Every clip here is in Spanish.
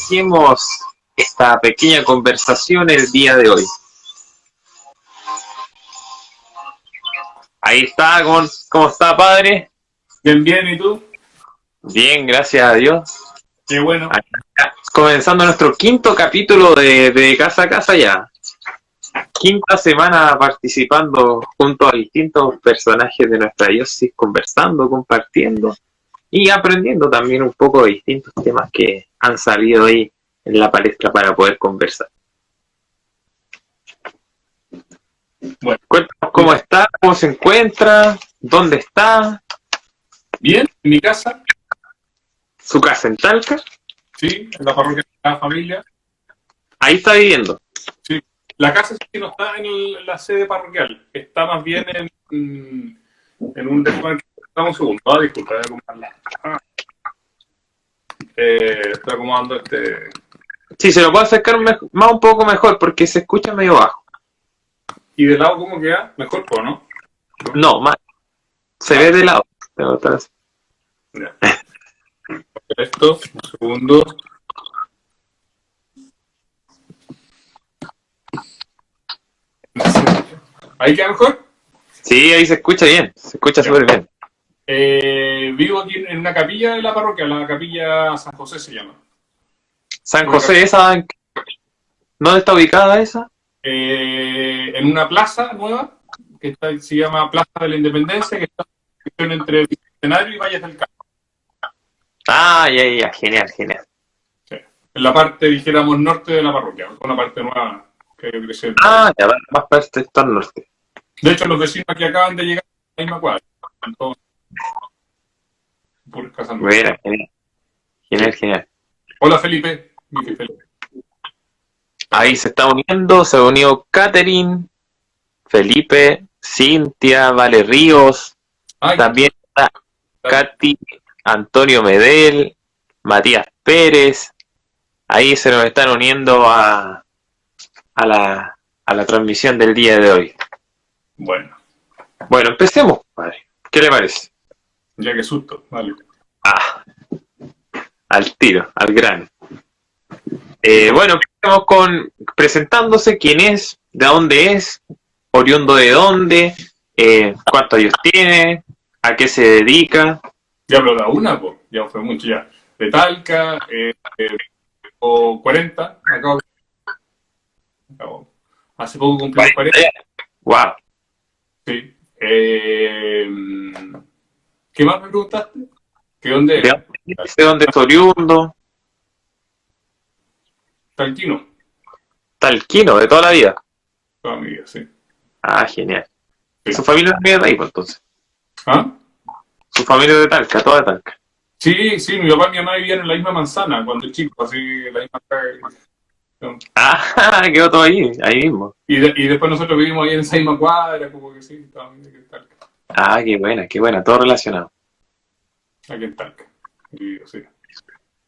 iniciemos esta pequeña conversación el día de hoy. Ahí está, ¿cómo está, padre? Bien, bien, ¿y tú? Bien, gracias a Dios. Qué bueno. Comenzando nuestro quinto capítulo de Casa a Casa ya. Quinta semana participando junto a distintos personajes de nuestra diócesis, conversando, compartiendo y aprendiendo también un poco de distintos temas que han salido ahí en la palestra para poder conversar. Bueno, Cuéntanos cómo está, cómo se encuentra, dónde está. bien, en mi casa, ¿Su casa en Talca? sí, en la parroquia de la familia. Ahí está viviendo. Sí, la casa sí no está en la sede parroquial, está más bien en un despacho. Dame un segundo, disculpa, voy a acomodarla. Estoy acomodando este. Sí, se lo puedo acercar más un poco mejor porque se escucha medio bajo. ¿Y de lado cómo queda? Mejor, ¿o no? No, más. Se ve de lado. Ya. Esto, un segundo. ¿Ahí queda mejor? Sí, ahí se escucha bien. Se escucha súper bien. Vivo aquí en una capilla de la parroquia, la capilla San José se llama. San José, ¿esa? ¿Dónde está ubicada esa? En una plaza nueva, que se llama Plaza de la Independencia, que está entre el Bicentenario y Valles del Campo. Ah, ya, genial. Sí. En la parte, dijéramos, norte de la parroquia, una parte nueva que creció. Ah, ya, más parte está al norte. De hecho, los vecinos aquí acaban de llegar a la misma cuadra. Entonces, por casa nueva. Mira, genial. Hola, Felipe. Dije Felipe. Ahí se está uniendo, se unió Catherine, Felipe, Cintia, Vale Ríos, Ay, también está Katy, Antonio Medel, Matías Pérez. Ahí se nos están uniendo a la transmisión del día de hoy. bueno, Bueno, empecemos, padre. ¿Qué le parece? ya que susto, vale. Al tiro, al grano. Bueno, empezamos presentándose quién es, de dónde es, oriundo de dónde, cuántos años tiene, a qué se dedica. Ya, pero da una, pues, ya fue mucho ya. De Talca, o 40, acabo. Hace poco cumplí los 40. Wow. Sí. ¿Qué más me preguntaste? ¿Que dónde? ¿De dónde es oriundo? Talquino. Talquino, de toda la vida. Toda mi vida, sí. Ah, genial. Sí. ¿Su familia también es de ahí, pues, entonces? ¿Ah? Su familia es de Talca, toda de Talca. Sí, mi papá y mi mamá vivían en la misma manzana cuando chico, así, en la misma calle. Ah, quedó todo ahí mismo. Y después nosotros vivimos ahí en esa misma cuadra, como que sí, estaba aquí en Talca. Ah, qué buena, todo relacionado. Aquí en Talca. Y, sí.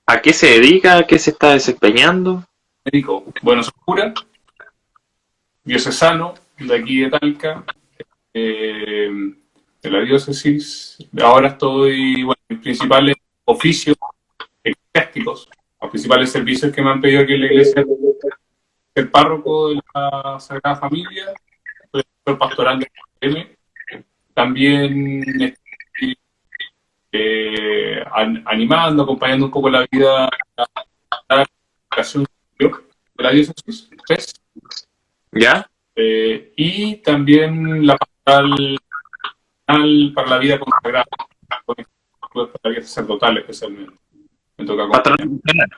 ¿A qué se dedica? ¿A qué se está desempeñando? Médico, bueno, soy cura, diocesano, de aquí de Talca, de la diócesis. Ahora estoy, bueno, mis principales oficios eclesiásticos, los principales servicios que me han pedido aquí en la iglesia, ser párroco de la Sagrada Familia, soy el pastoral de M. También estoy animando, acompañando un poco la vida, la educación de la diócesis, ¿ves? ¿Ya? Y también la pastoral para la vida consagrada, para la vida sacerdotal especialmente. Me toca acompañar.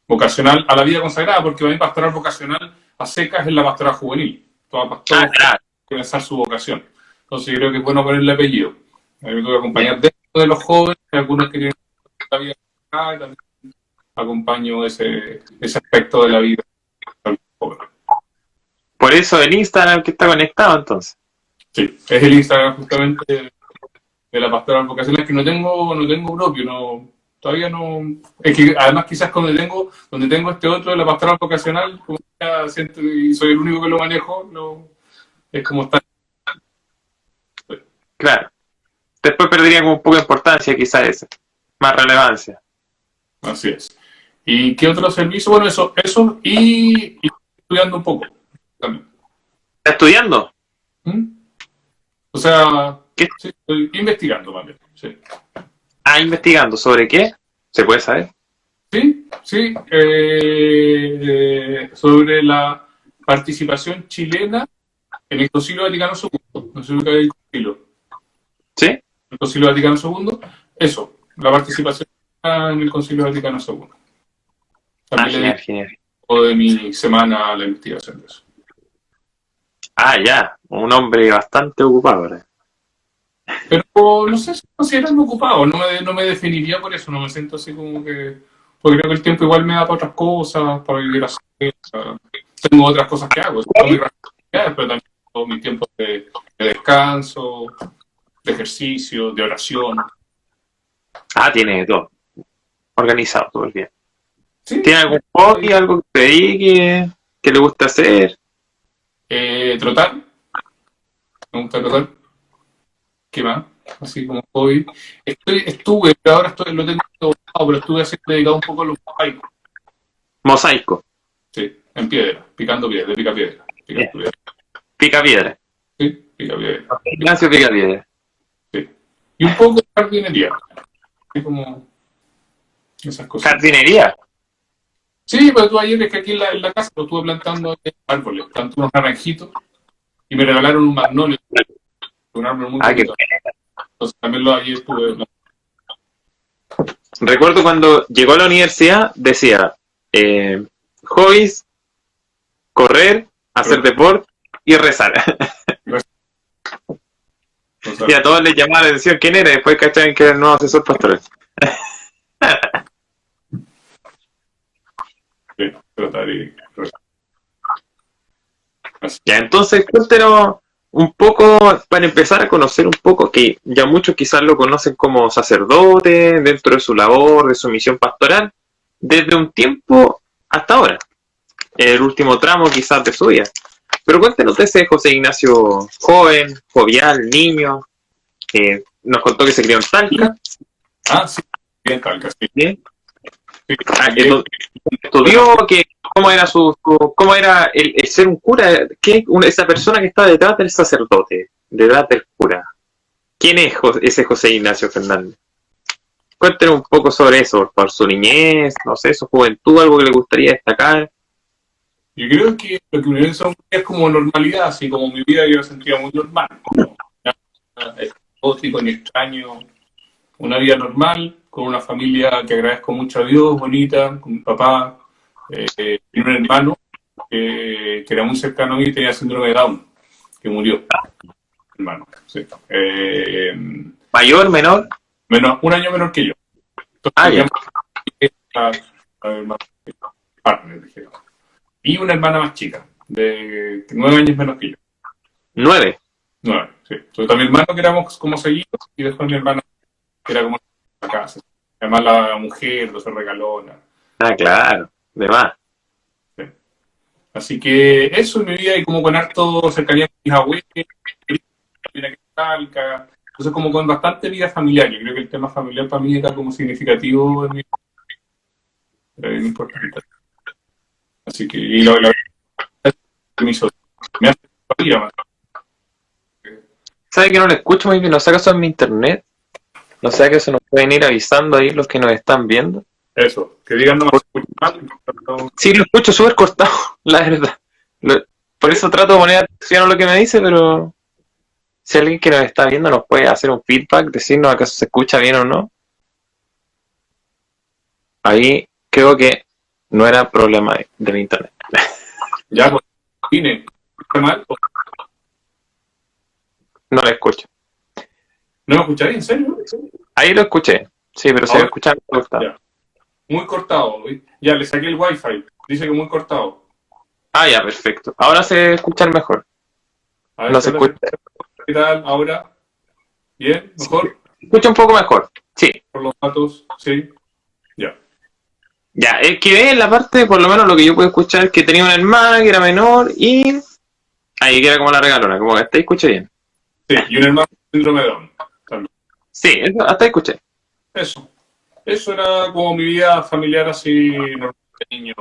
Vocacional a la vida consagrada, porque para mí pastoral vocacional a secas es la pastoral juvenil. Toda pastora claro. puede pensar su vocación. Entonces yo creo que es bueno ponerle apellido. A mí me toca acompañar dentro de los jóvenes, algunos que tienen la vida consagrada, y también acompaño ese aspecto de la vida del joven. Por eso el Instagram que está conectado, entonces. Sí, es el Instagram justamente de la pastoral vocacional, que no tengo propio, no, todavía no. Es que además quizás donde tengo este otro de la pastoral vocacional, como ya siento y soy el único que lo manejo, no, es como está. Claro. Después perdería como un poco de importancia quizás ese. Más relevancia. Así es. ¿Y qué otro servicio? Bueno, eso y estudiando un poco también. ¿Estás estudiando? ¿Mm? O sea, ¿Qué? sí, estoy investigando más bien. Sí, Ah, investigando. ¿Sobre qué? ¿Se puede saber? sí. Sobre la participación chilena en el Concilio Vaticano II. No sé lo que hay el concilio. ¿Sí? El Concilio Vaticano II. Eso, la participación en el Concilio Vaticano II. Ah, También le genial, genial. dedico de mi semana a la investigación de eso. Ah, ya. Un hombre bastante ocupado ahora. Pero no sé si considerarme ocupado, no me definiría por eso, no me siento así como que. Porque creo que el tiempo igual me da para otras cosas, para vivir así. Tengo otras cosas que hago, tengo mis responsabilidades, pero también tengo mi tiempo de descanso, de ejercicio, de oración. Ah, tiene todo. Organizado, todo el bien. Sí, ¿Tiene algún hobby, algo que se dedique, que le gusta hacer? trotar, me gusta trotar. ¿Qué más? Así como hobby. Pero ahora lo tengo botado, pero estuve así dedicado un poco a los mosaicos. Mosaico. Sí, en piedra, picando piedra, de pica piedra. Picando piedra. Pica piedra. Sí, pica piedra. Ignacio pica piedra. Sí. Y un poco de jardinería. Así como esas cositas. Jardinería. Sí, pero tú ayer es que aquí en la casa lo estuve plantando árboles, planté unos naranjitos y me regalaron un magnolio, un árbol muy Ah, que bonito. Entonces también lo ayer estuve. recuerdo cuando llegó a la universidad, decía, hobbies, correr, hacer deporte y rezar. Y a todos les llamaba la atención quién era, y después cachaban que era el nuevo asesor pastoral. Sí, tratar y así. Ya, entonces cuéntenos un poco, para empezar a conocer un poco, que ya muchos quizás lo conocen como sacerdote, dentro de su labor, de su misión pastoral, desde un tiempo hasta ahora, el último tramo quizás de su vida. Pero cuéntenos de ese José Ignacio joven, jovial, niño, que nos contó que se crió en Talca, Sí, bien Talca, sí. ¿bien? Sí, Donde estudió, que, cómo era el ser un cura, esa persona que está detrás del sacerdote, detrás del cura. ¿Quién es ese José Ignacio Fernández? Cuéntenos un poco sobre eso, por su niñez, no sé, su juventud, algo que le gustaría destacar. Yo creo que lo que me pienso es como normalidad, así como mi vida yo la sentía muy normal, como nada exótico ni extraño, una vida normal, con una familia que agradezco mucho a Dios, bonita, con mi papá, y un hermano que era muy cercano a mí y tenía síndrome de Down, que murió, hermano, sí. Mayor, menor, Un año menor que yo. ah, Entonces, ya, digamos, más partner, dijera. Y una hermana más chica, de 9 años menos que yo. 9. 9, sí. Entonces, también mi hermano que éramos como seguidos y después mi hermana que era como la casa. Además la mujer, no se regalona. Ah, claro, de más. Sí. Así que eso en mi vida y como con harto cercanía con mis abuelos, mira que Talca. Entonces como con bastante vida familiar. Yo creo que el tema familiar para mí era como significativo en mi vida. Era bien importante. Así que, y la verdad me hace todavía más. ¿Sabe que no lo escucho muy bien? No sé acaso en mi internet. No sé que se nos pueden ir avisando ahí los que nos están viendo. Eso, que digan no me escucho mal. Sí, lo escucho súper cortado, la verdad. Por eso trato de poner atención a lo que me dice, pero si alguien que nos está viendo nos puede hacer un feedback, decirnos acaso se escucha bien o no. Ahí creo que no era problema del internet. Ya, pues, vine. ¿Está mal? No lo escucho. ¿No me escucháis? ¿En serio? Ahí lo escuché. Sí, pero se Ahora, escucha cortado. ya. Muy cortado. Ya, le saqué el wifi. Dice que muy cortado. Ah, ya, perfecto. Ahora se escucha mejor. A ver No si se ahora escucha. ¿qué tal? ¿Ahora? ¿Bien? ¿Mejor? Se escucha un poco mejor. Sí. ¿Por los datos? Sí. Ya. Ya, es que en la parte, por lo menos lo que yo puedo escuchar, es que tenía una hermana que era menor y ahí que era como la regalona, como que hasta ahí escuché bien. Sí, y un hermano con síndrome de Down también. Sí, hasta ahí escuché. Eso. eso era como mi vida familiar así, normal de niño.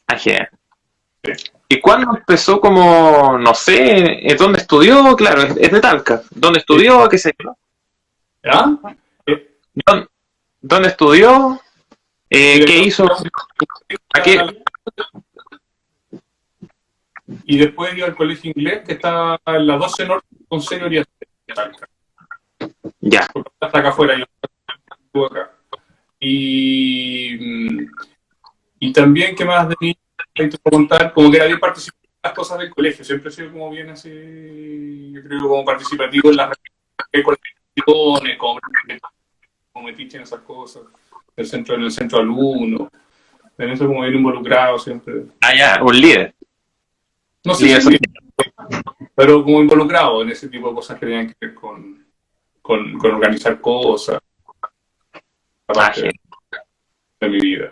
Ah, genial. Sí. ¿Y cuándo empezó como, no sé, dónde estudió? Claro, es de Talca. ¿Dónde estudió? ¿Qué sé yo? ¿Ah? ¿Dónde, dónde estudió? Mira, ¿Qué yo hizo? ¿A qué? y después iba al colegio inglés que está en la 12 Norte con Sergio Arias, Ya. hasta acá afuera, yo estuve acá. Y, y también, ¿qué más de mí? Te puedo contar, como que era bien participativo en las cosas del colegio, siempre he sido como bien así, yo creo como participativo en las colecciones, como metiche en esas cosas, en el centro alumno, en eso como bien involucrado siempre. Ah, ya, un líder. No sé Líder si social. pero como involucrado en ese tipo de cosas que tenían que ver con organizar cosas, Ah, aparte genial. de mi vida.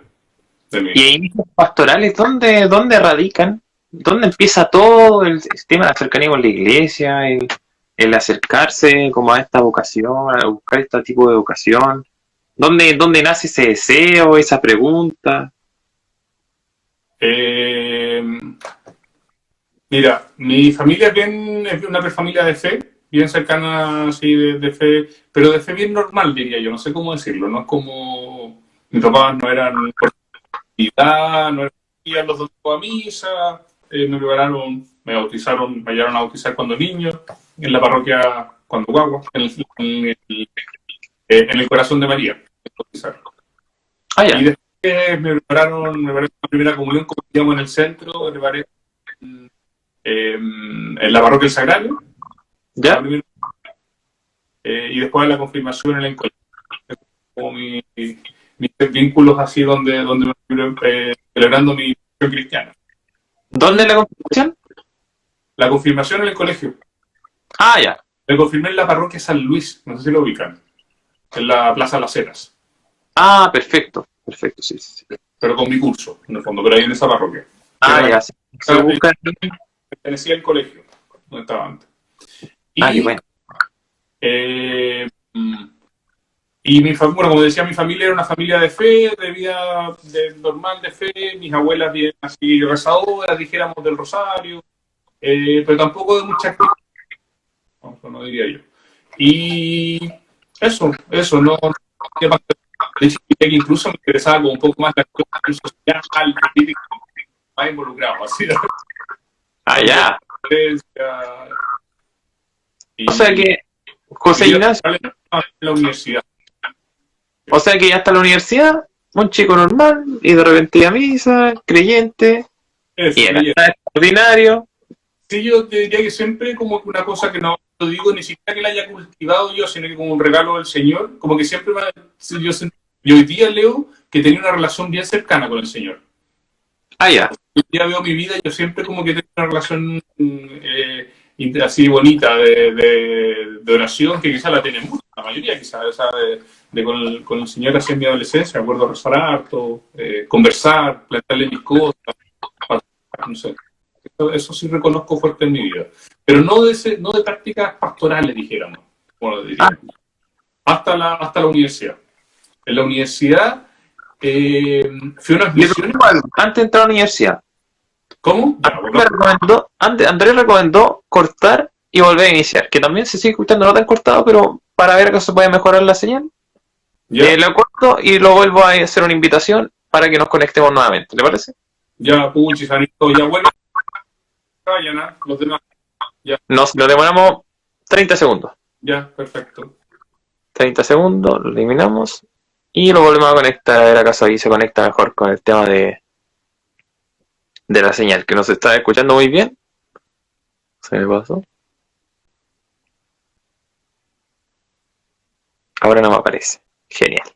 De mi ¿Y vida. inicios pastorales dónde radican? ¿Dónde empieza todo el tema de la cercanía con la iglesia, el acercarse como a esta vocación, a buscar este tipo de educación? ¿Dónde nace ese deseo, esa pregunta? Eh, Mira, mi familia es una familia de fe, bien cercana así de fe, pero de fe bien normal, diría yo, no sé cómo decirlo, no es como mis papás no eran por edad, no eran los dos a misa, me prepararon, me bautizaron, me ayudaron a bautizar cuando niño, en la parroquia cuando guagua, en el corazón de María, bautizar. Ah, Y ya. después me prepararon la primera comunión, como digamos, en el centro, me preparé en la parroquia del Sagrario, la ¿Ya? primera, y después la confirmación en el colegio. Como mis vínculos así donde me fui celebrando mi visión cristiana. ¿Dónde Y la confirmación? la confirmación en el colegio. Ah, ya. Me confirmé en la parroquia San Luis, no sé si lo ubican, en la Plaza Las Heras, Ah, perfecto. Perfecto, sí, sí, sí. pero con mi curso, en el fondo, pero ahí en esa parroquia. Que Ah, era la ya. Se que busca. pertenecía al colegio, donde estaba antes. Ah, qué Y bueno. eh, y bueno, como decía, mi familia era una familia de fe, de vida normal de fe, mis abuelas bien así rezadoras, dijéramos del rosario, pero tampoco de mucha actividad, no diría yo. Y eso, no, ¿qué más? De hecho, diría que incluso me interesaba como un poco más la cuestión social, política, más involucrado, así, Ah, tampoco ya. O sea y, que, José y yo Ignacio, en la universidad. o sea que ya está en la universidad, un chico normal, y de repente iba a misa, creyente, y Eso, era creyendo. extraordinario. Sí, yo te diría que siempre como una cosa que no lo digo ni siquiera que la haya cultivado yo, sino que como un regalo del Señor, como que siempre yo hoy día leo que tenía una relación bien cercana con el Señor. Ah, ya. Hoy día veo mi vida, yo siempre como que tengo una relación así bonita de oración, que quizás la tienen muchos, la mayoría quizás, o sea, con el Señor así en mi adolescencia, me acuerdo rezar harto, conversar, plantearle mis cosas, no sé. Eso sí reconozco fuerte en mi vida. Pero no de prácticas pastorales, dijéramos, como lo Ah, diría. Hasta la universidad. En la universidad fui a unas le misiones. pregunto algo. Antes de entrar a la universidad, ¿Cómo? Ya, Andrés recomendó cortar y volver a iniciar, que también se sigue escuchando no tan cortado, pero para ver que se puede mejorar la señal. ya, Lo corto y lo vuelvo a hacer una invitación para que nos conectemos nuevamente, ¿le parece? ya, puchis, Anito, ya, bueno, vayan, ¿ah? Los demás, ya, Lo demoramos 30 segundos. ya, perfecto. 30 segundos, lo eliminamos y lo volvemos a conectar. A ver acaso ahí se conecta mejor con el tema de la señal, que nos está escuchando muy bien. Se me pasó. Ahora no me aparece. Genial.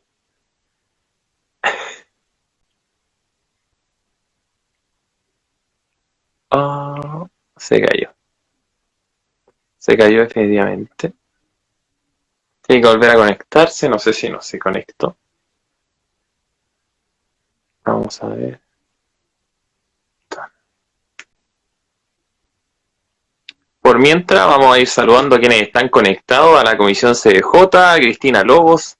Oh, se cayó. Se cayó definitivamente. Tiene que volver a conectarse. No sé si no se conectó. Vamos a ver. Por mientras, vamos a ir saludando a quienes están conectados a la Comisión CDJ, a Cristina Lobos,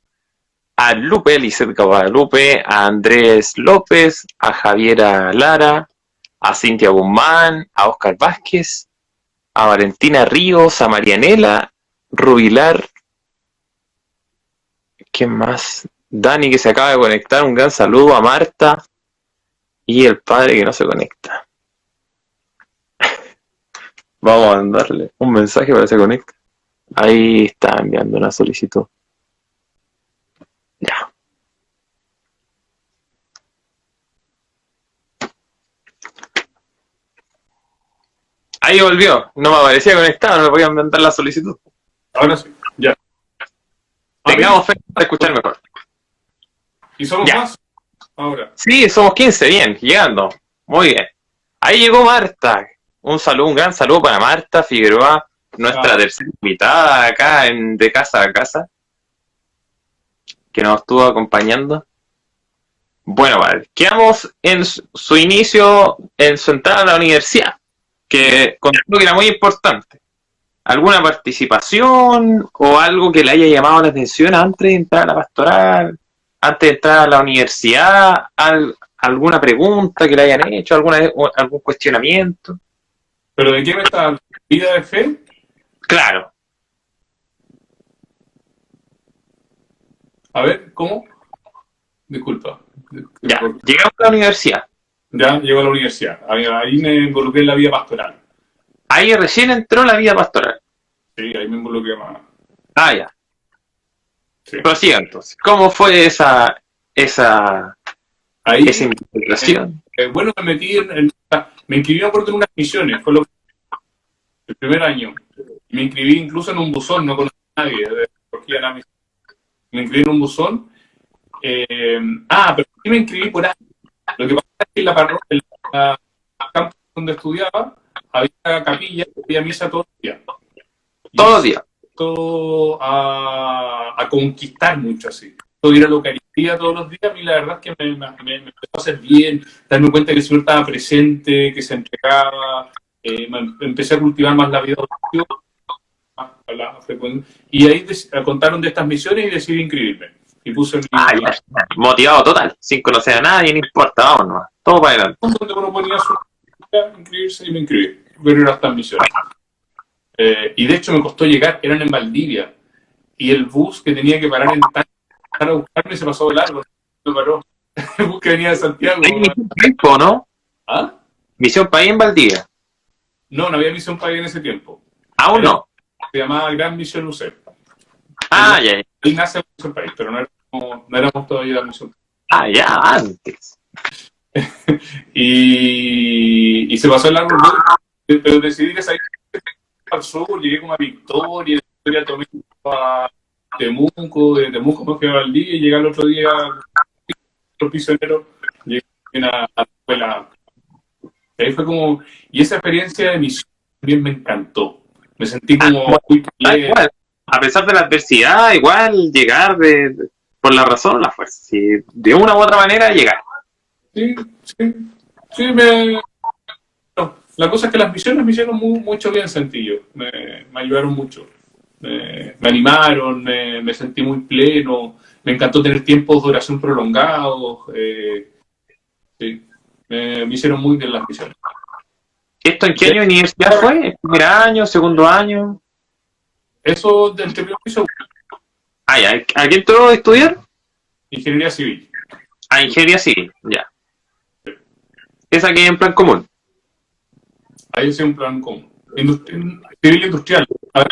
a Lupe, Lizeth Guadalupe, a Andrés López, a Javiera Lara, a Cintia Guzmán, a Oscar Vázquez, a Valentina Ríos, a Marianela, Rubilar, ¿quién más? Dani, que se acaba de conectar, un gran saludo a Marta y el padre que no se conecta. Vamos a mandarle un mensaje para que se conecte. Ahí está enviando una solicitud. Ya. Ahí volvió. No me aparecía conectado, no me podían mandar la solicitud. Ahora sí, ya. Tengamos fe para escuchar mejor. ¿Y somos Ya. más? Ahora. Sí, somos 15, bien, llegando. Muy bien. Ahí llegó Marta. Un saludo, un gran saludo para Marta Figueroa, nuestra tercera invitada acá en De Casa a Casa, que nos estuvo acompañando. Bueno, vale, quedamos en su inicio, en su entrada a la universidad, que contó que era muy importante. ¿Alguna participación o algo que le haya llamado la atención antes de entrar a la pastoral, antes de entrar a la universidad? ¿Alguna pregunta que le hayan hecho, algún cuestionamiento? ¿Pero de qué me está hablando? ¿Vida de fe? Claro. A ver, ¿cómo? Disculpa. Ya, llegamos a la universidad. Ya llego a la universidad. Ahí me involucré en la vida pastoral. Ahí recién entró la vida pastoral. Sí, ahí me involucré más. Ah, ya. Sí. Prosiga entonces. ¿Cómo fue esa Ahí, investigación? bueno, me inscribí, me acuerdo, en unas misiones. Fue el primer año. Me inscribí incluso en un buzón, no conocí a nadie. Me inscribí en un buzón. Pero sí me inscribí por ahí. Lo que pasa es que en la parroquia, en la campus donde estudiaba, había capilla, había misa todos los días. Todos los días. Todo a conquistar mucho así. Todo ir a la Eucaristía todos los días, a mí la verdad es que me empezó a hacer bien, darme cuenta que el Señor estaba presente, que se entregaba, empecé a cultivar más la vida de Dios, y ahí contaron de estas misiones y decidí inscribirme. Y puse ya. Motivado total, sin conocer a nadie, no importa, vámonos, todo para adelante. Donde uno ponía su inscribirse y me inscribí, pero era estas misiones. Y de hecho me costó llegar, eran en Valdivia, y el bus que tenía que parar en Talca para buscarme se pasó de largo, no paró. El bus que venía de Santiago. Hay Misión País, ¿no? ¿Ah? Misión País en Valdivia. No había Misión País en ese tiempo. Aún no. Se llamaba Gran Misión UC. Ya. Ahí nace la Misión País, pero no éramos todavía la Misión País. Ya, antes. y se pasó el largo, pero decidí que salir al sur, llegué como a Victoria, tomé a Temuco, de Temuco me fui a Valdivia y llegué al otro día los prisioneros, llegué a la escuela. Ahí fue como, y esa experiencia de misión también me encantó. Me sentí como igual, a pesar de la adversidad, igual llegar por la razón o la fuerza. Si de una u otra manera llegar. Sí, la cosa es que las misiones me hicieron mucho bien, sentí me ayudaron mucho. Me animaron, me sentí muy pleno, me encantó tener tiempos de oración prolongados. Sí, me hicieron muy bien las misiones. ¿Esto en qué año de universidad fue? ¿El primer año, segundo año? Eso del primero y segundo. Ya. ¿A quién entró a estudiar? Ingeniería civil. Ingeniería civil, ya. ¿Esa que es en plan común? Ahí es un plan común. Civil industrial. A ver.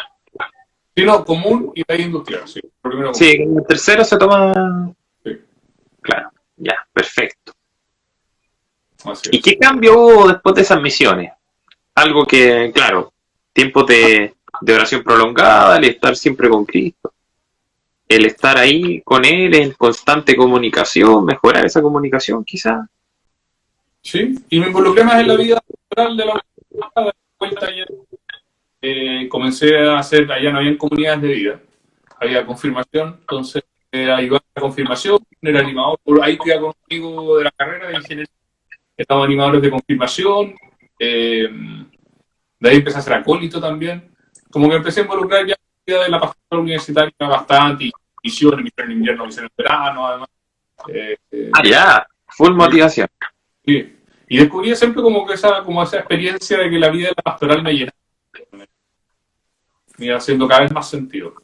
Sí, no, común y ahí industrial, sí. Sí, en el tercero se toma... Sí. Claro, ya, perfecto. Así ¿Y es. qué cambio hubo después de esas misiones? Algo que, claro, tiempos de oración prolongada, el estar siempre con Cristo, el estar ahí con Él en constante comunicación, mejorar esa comunicación quizás. Sí, y me involucré más en la vida laboral de la vuelta allá. Comencé a hacer, allá no había comunidades de vida, había confirmación, entonces ayudaba a la confirmación, era animador, ahí estudié conmigo de la carrera de ingeniería, estamos animadores de confirmación, de ahí empecé a hacer acólito también, como que empecé a involucrar ya en la vida de la pastoral universitaria bastante, y misión en invierno, misión en verano, además. Ya, full motivación. Sí. Y descubrí siempre como esa experiencia de que la vida de la pastoral me llenaba. Me iba haciendo cada vez más sentido.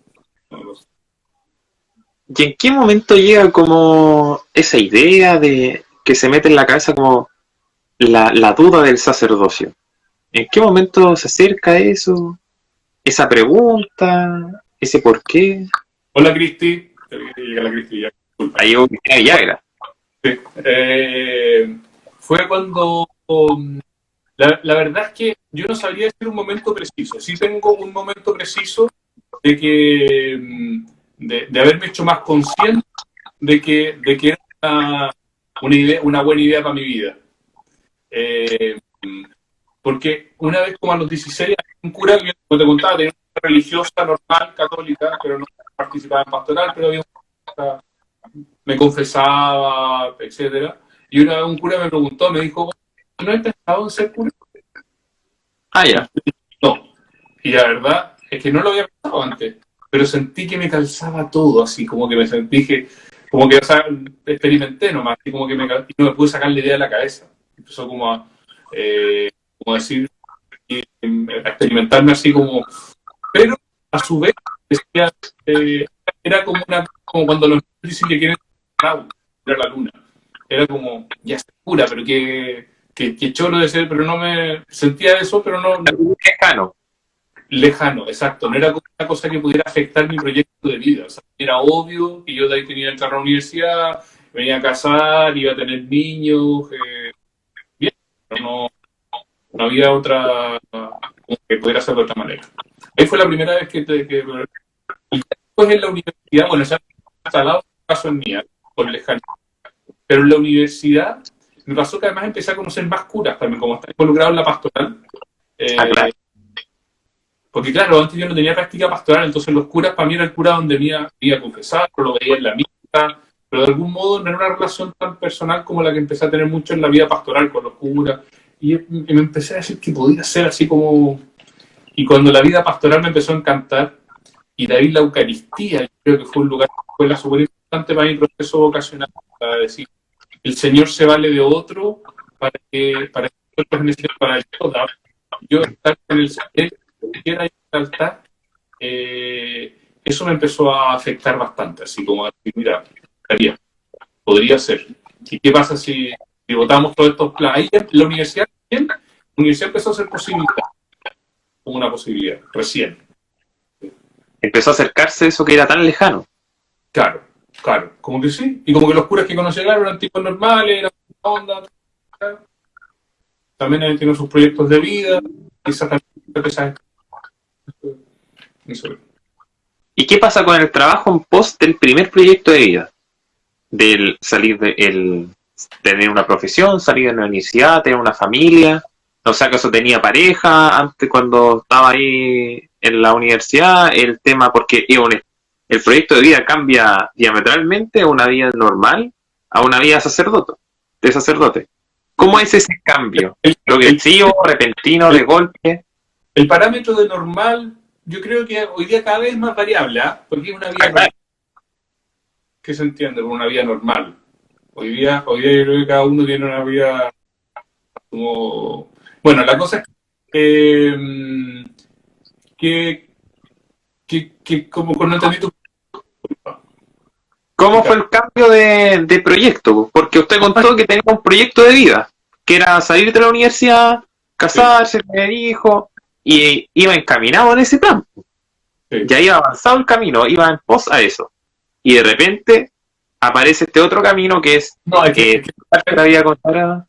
¿Y en qué momento llega como esa idea de que se mete en la cabeza como la duda del sacerdocio? ¿En qué momento se acerca eso? Esa pregunta, ese por qué. Hola, Cristi. Llega la Cristi ya. Disculpa. Ahí llegó Cristina Villagra. Sí. Fue cuando... La verdad es que yo no sabría decir un momento preciso. Sí tengo un momento preciso de que de haberme hecho más consciente de que era una buena idea para mi vida. Porque una vez como a los 16 años, un cura que como te contaba, tenía una religiosa normal, católica, pero no participaba en pastoral, pero me confesaba, etcétera. Y una vez un cura me preguntó, me dijo, ¿no has pensado en ser cura? Ya. No. Y la verdad es que no lo había pensado antes, pero sentí que me calzaba todo, así como que me sentí que, como que, o sea, experimenté nomás, y como que y no me pude sacar la idea de la cabeza. Empezó como a decir, a experimentarme así como, pero a su vez decía, era como cuando los niños dicen que quieren ir a la luna. Era como, ya está cura, pero que choro de ser, pero no me sentía eso, pero no lejano, exacto. No era como una cosa que pudiera afectar mi proyecto de vida. O sea, era obvio que yo de ahí tenía que entrar a la universidad, me venía a casar, iba a tener niños, bien, pero no había otra que pudiera hacerlo de otra manera. Ahí fue la primera vez y después en la universidad, bueno, ya instalado un caso en mía, con lejano. Pero en la universidad me pasó que además empecé a conocer más curas también, como estaba involucrado en la pastoral. Claro. Porque claro, antes yo no tenía práctica pastoral, entonces los curas para mí era el cura donde me iba a confesar, lo veía en la misa, pero de algún modo no era una relación tan personal como la que empecé a tener mucho en la vida pastoral con los curas. Y me empecé a decir que podía ser así como... Y cuando la vida pastoral me empezó a encantar, y de ahí la Eucaristía, yo creo que fue un lugar, fue la súper importante para mi proceso vocacional, para decir, el Señor se vale de otro para que nosotros necesitemos para el otro. Yo estar con el Señor, quiera ir al altar, eso me empezó a afectar bastante, así como a decir, mira, podría ser. ¿Y qué pasa si votamos todos estos planes? Ahí la universidad empezó a ser posibilidad, como una posibilidad, recién. Empezó a acercarse eso que era tan lejano. Claro, como que sí. Y como que los curas que conocía, claro, eran tipos normales, eran onda. También tienen sus proyectos de vida, quizás también. ¿Y qué pasa con el trabajo en pos del primer proyecto de vida? Del salir tener una profesión, salir de la universidad, tener una familia. O sea, ¿acaso tenía pareja antes cuando estaba ahí en la universidad? El tema, porque el proyecto de vida cambia diametralmente a una vida normal a una vida de sacerdote. ¿Cómo es ese cambio? ¿Progresivo, repentino, de golpe? El parámetro de normal, yo creo que hoy día cada vez es más variable, ¿eh? Porque es una vida normal. ¿Qué se entiende por una vida normal? Hoy día yo creo que cada uno tiene una vida como... Bueno, la cosa es que como no entendí tu... ¿Cómo fue el cambio de proyecto? Porque usted contó que tenía un proyecto de vida, que era salir de la universidad, casarse, tener hijos, y iba encaminado en ese plan. Sí. Ya iba avanzado el camino, iba en pos a eso. Y de repente aparece este otro camino que es... la vida consagrada.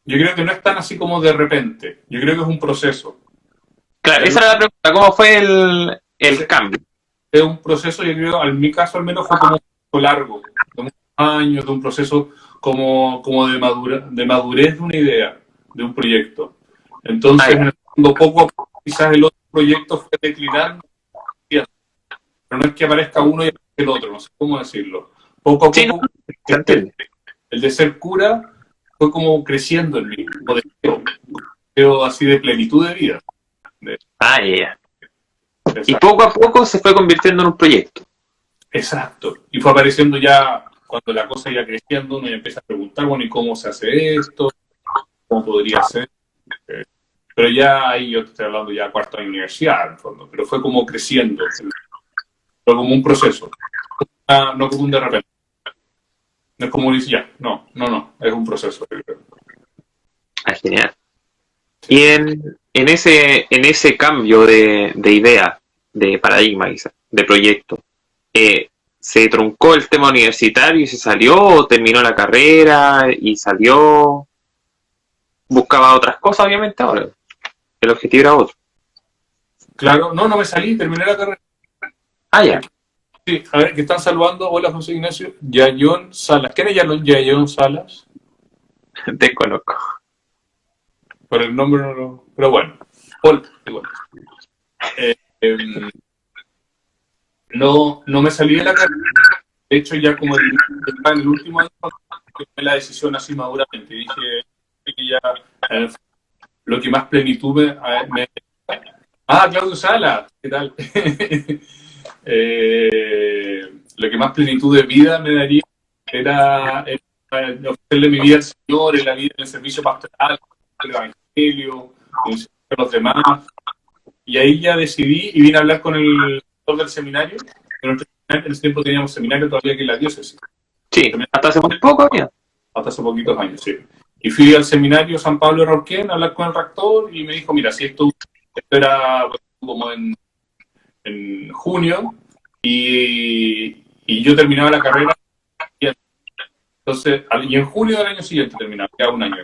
Yo creo que no es tan así como de repente. Yo creo que es un proceso. Claro, esa era la pregunta. ¿Cómo fue el cambio? Es un proceso, yo creo, en mi caso al menos fue como largo, de muchos años, de un proceso como de madurez de una idea, de un proyecto. Entonces, en el fondo, poco a poco, quizás el otro proyecto fue declinando, pero no es que aparezca uno y aparezca el otro, no sé cómo decirlo. Poco a poco, el de ser cura fue como creciendo en mí, como deseo así de plenitud de vida. Y poco a poco se fue convirtiendo en un proyecto. Exacto. Y fue apareciendo ya cuando la cosa iba creciendo, uno ya empieza a preguntar, bueno, ¿y cómo se hace esto? ¿Cómo podría ser? Eh, Pero ya ahí yo te estoy hablando ya cuarto año de universidad, en el fondo, pero fue como creciendo, fue como un proceso, no como un de repente. No es como dice ya, no, es un proceso. Ah, genial. Y en ese cambio de idea, de paradigma, quizá, de proyecto, ¿se truncó el tema universitario y se salió o terminó la carrera y salió? Buscaba otras cosas, obviamente, ahora. El objetivo era otro. Claro, no me salí, terminé la carrera. Ah, ya. Sí, a ver, que están saludando. Hola, José Ignacio. Yayón Salas. ¿Quién es Yayón Salas? Desconozco. Por el nombre no lo... Pero bueno, hola, igual. No me salí de la carrera. De hecho, ya como en el último año, tomé la decisión así maduramente. Dije que ya lo que más plenitud me... Ah, Claudio Sala, ¿qué tal? Lo que más plenitud de vida me daría era ofrecerle mi vida al Señor, en la vida, en el servicio pastoral, el evangelio, en el servicio a los demás. Y ahí ya decidí y vine a hablar con el doctor del seminario. En ese tiempo teníamos seminario todavía aquí en la diócesis. Sí, hasta hace muy poco, ya. Hasta hace poquitos años, sí. Y fui al seminario San Pablo de Rauquén a hablar con el rector y me dijo, mira, si esto era como en junio y yo terminaba la carrera entonces, y en junio del año siguiente terminaba, queda un año.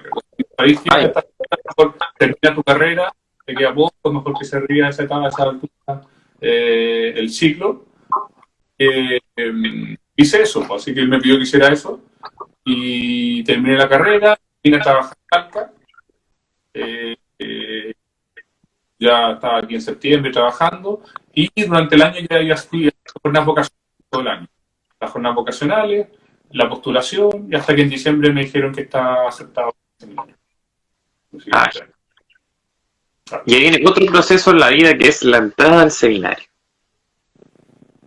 Ahí sí, mejor termina tu carrera, te queda poco, mejor que se ría esa etapa, esa altura, el ciclo. Hice eso, así que él me pidió que hiciera eso y terminé la carrera, vine a trabajar en Talca. Ya estaba aquí en septiembre trabajando y durante el año ya fui a jornadas vocacionales todo el año. Las jornadas vocacionales, la postulación y hasta que en diciembre me dijeron que estaba aceptado en el seminario. Y ahí viene otro proceso en la vida que es la entrada al seminario.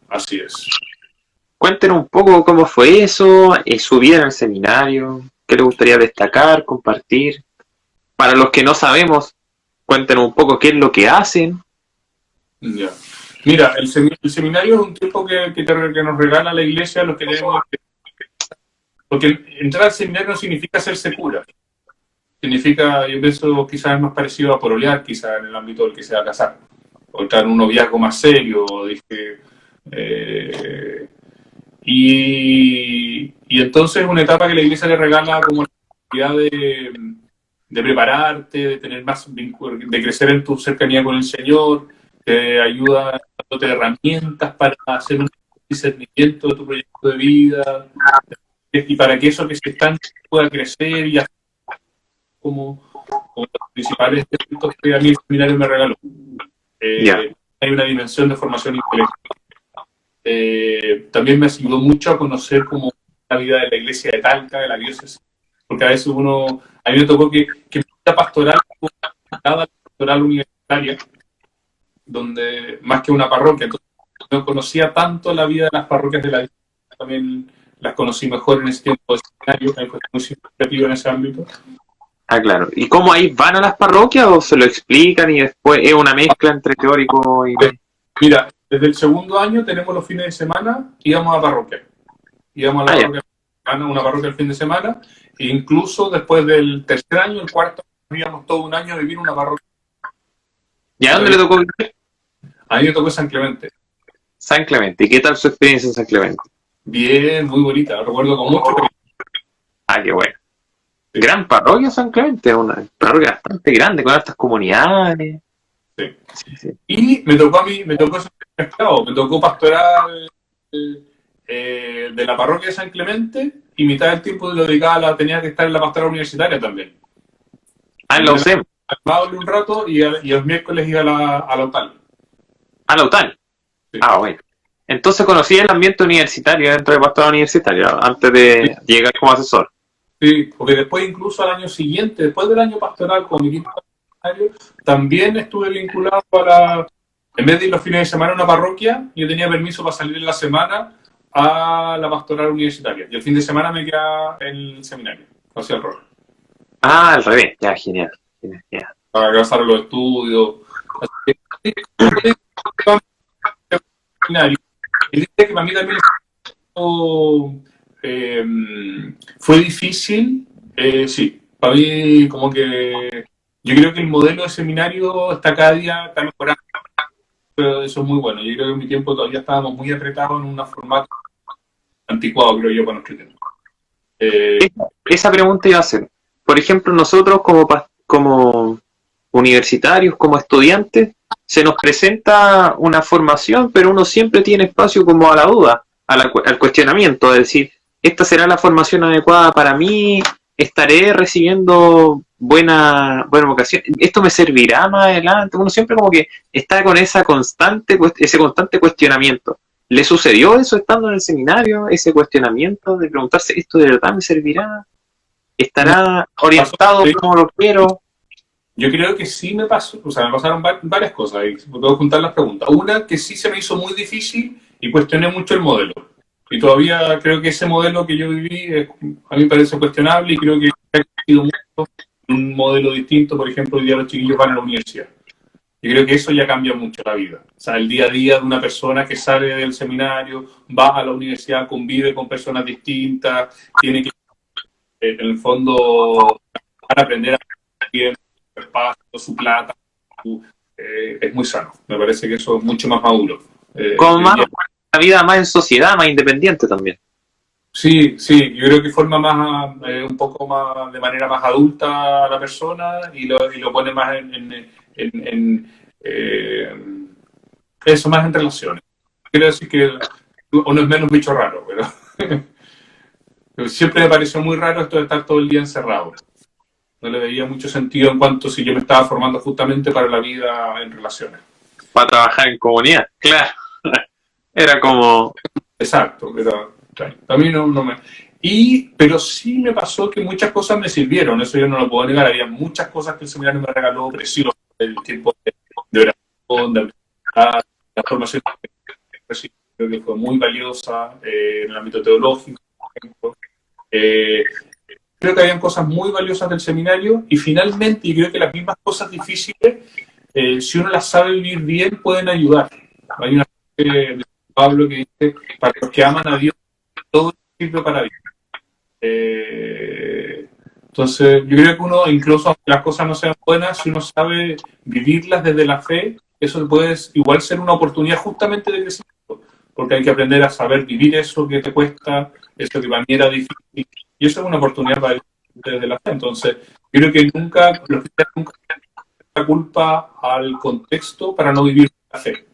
Así es. Cuéntenos un poco cómo fue eso, su vida en el seminario, qué le gustaría destacar, compartir. Para los que no sabemos, cuéntenos un poco qué es lo que hacen. Ya. Mira, el seminario es un tiempo que nos regala la iglesia a los que tenemos. Porque entrar al seminario no significa hacerse cura. Significa, yo pienso, quizás es más parecido a pololear, quizás en el ámbito del que se va a casar. O entrar en un noviazgo más serio, dije. Y entonces es una etapa que la iglesia le regala como la posibilidad de prepararte, de tener más vínculo, de crecer en tu cercanía con el Señor, te ayuda dándote herramientas para hacer un discernimiento de tu proyecto de vida y para que eso que se está pueda crecer y hacer como los principales elementos que a mí el seminario me regaló. Hay una dimensión de formación intelectual. También me ayudó mucho a conocer como la vida de la iglesia de Talca, de la diócesis, porque a veces a mí me tocó que la pastoral universitaria, donde más que una parroquia, entonces no conocía tanto la vida de las parroquias de la diócesis, también las conocí mejor en ese tiempo de seminario, que fue muy significativo en ese ámbito. Ah, claro. ¿Y cómo ahí van a las parroquias o se lo explican y después es una mezcla entre teórico y...? Mira, desde el segundo año tenemos los fines de semana, íbamos a parroquia. Íbamos a la parroquia, una parroquia el fin de semana, e incluso después del tercer año, el cuarto, íbamos todo un año a vivir en una parroquia. ¿Y a dónde le tocó vivir? A mí me tocó San Clemente. San Clemente. ¿Y qué tal su experiencia en San Clemente? Bien, muy bonita, lo recuerdo con mucho cariño. Ah, qué bueno. Sí. Gran parroquia San Clemente, una parroquia bastante grande, con altas comunidades. Sí. Sí. Y me tocó me tocó pastoral de la parroquia de San Clemente y mitad del tiempo lo dedicaba tenía que estar en la pastoral universitaria también. Ah, en la UCEM. Un rato y los miércoles iba a la UTAL. ¿A la UTAL? Sí. Ah, bueno. Entonces conocí el ambiente universitario dentro de pastoral universitaria antes de llegar como asesor. Sí, porque después incluso al año siguiente, después del año pastoral con mi equipo pastoral, también estuve vinculado en vez de ir los fines de semana a una parroquia, yo tenía permiso para salir en la semana a la pastoral universitaria. Y el fin de semana me queda el seminario, hacia el rol. Ah, al revés. Ya, genial. Genial, genial. Para casar los estudios. Así que, seminario. Y dice que para mí también fue difícil, sí. Para mí, como que yo creo que el modelo de seminario está cada día está mejorando. Pero eso es muy bueno. Yo creo que en mi tiempo todavía estábamos muy apretados en un formato anticuado, creo yo, para nuestro tiempo. Esa pregunta iba a hacer. Por ejemplo, nosotros como universitarios, como estudiantes, se nos presenta una formación, pero uno siempre tiene espacio como a la duda, al cuestionamiento, es decir, ¿esta será la formación adecuada para mí? ¿Estaré recibiendo buena vocación? ¿Esto me servirá más adelante? Uno siempre como que está con ese constante cuestionamiento. ¿Le sucedió eso estando en el seminario? Ese cuestionamiento de preguntarse, ¿esto de verdad me servirá? ¿Estará orientado como lo quiero? Yo creo que sí me pasó, o sea, me pasaron varias cosas, y puedo juntar las preguntas. Una, que sí se me hizo muy difícil y cuestioné mucho el modelo. Y todavía creo que ese modelo que yo viví a mí me parece cuestionable y creo que ha sido mucho un modelo distinto. Por ejemplo, hoy día los chiquillos van a la universidad. Yo creo que eso ya cambia mucho la vida. O sea, el día a día de una persona que sale del seminario, va a la universidad, convive con personas distintas, tiene que, en el fondo, aprender a vivir su espacio, su plata. Es muy sano. Me parece que eso es mucho más maduro. Como más, una vida más en sociedad, más independiente también. Sí, sí, yo creo que forma más, un poco más, de manera más adulta a la persona y lo pone más eso, más en relaciones. Quiero decir que uno es menos bicho raro, pero siempre me pareció muy raro esto de estar todo el día encerrado. No le veía mucho sentido en cuanto si yo me estaba formando justamente para la vida en relaciones. Para trabajar en comunidad, claro. Era como... Exacto, pero a mí no me... Pero sí me pasó que muchas cosas me sirvieron, eso yo no lo puedo negar. Había muchas cosas que el seminario me regaló preciosas, el tiempo de oración, de la formación que recibí, creo que fue muy valiosa en el ámbito teológico, por ejemplo. Creo que habían cosas muy valiosas del seminario y finalmente, y creo que las mismas cosas difíciles, si uno las sabe vivir bien, pueden ayudar. Hay una frase de Pablo que dice, para los que aman a Dios, todo sirve para Dios. Entonces, yo creo que uno, incluso aunque las cosas no sean buenas, si uno sabe vivirlas desde la fe, eso puede igual ser una oportunidad justamente de crecimiento, porque hay que aprender a saber vivir eso que te cuesta, eso que para mí era difícil, y eso es una oportunidad para vivir desde la fe. Entonces, yo creo que los cristianos nunca tienen la culpa al contexto para no vivir la fe.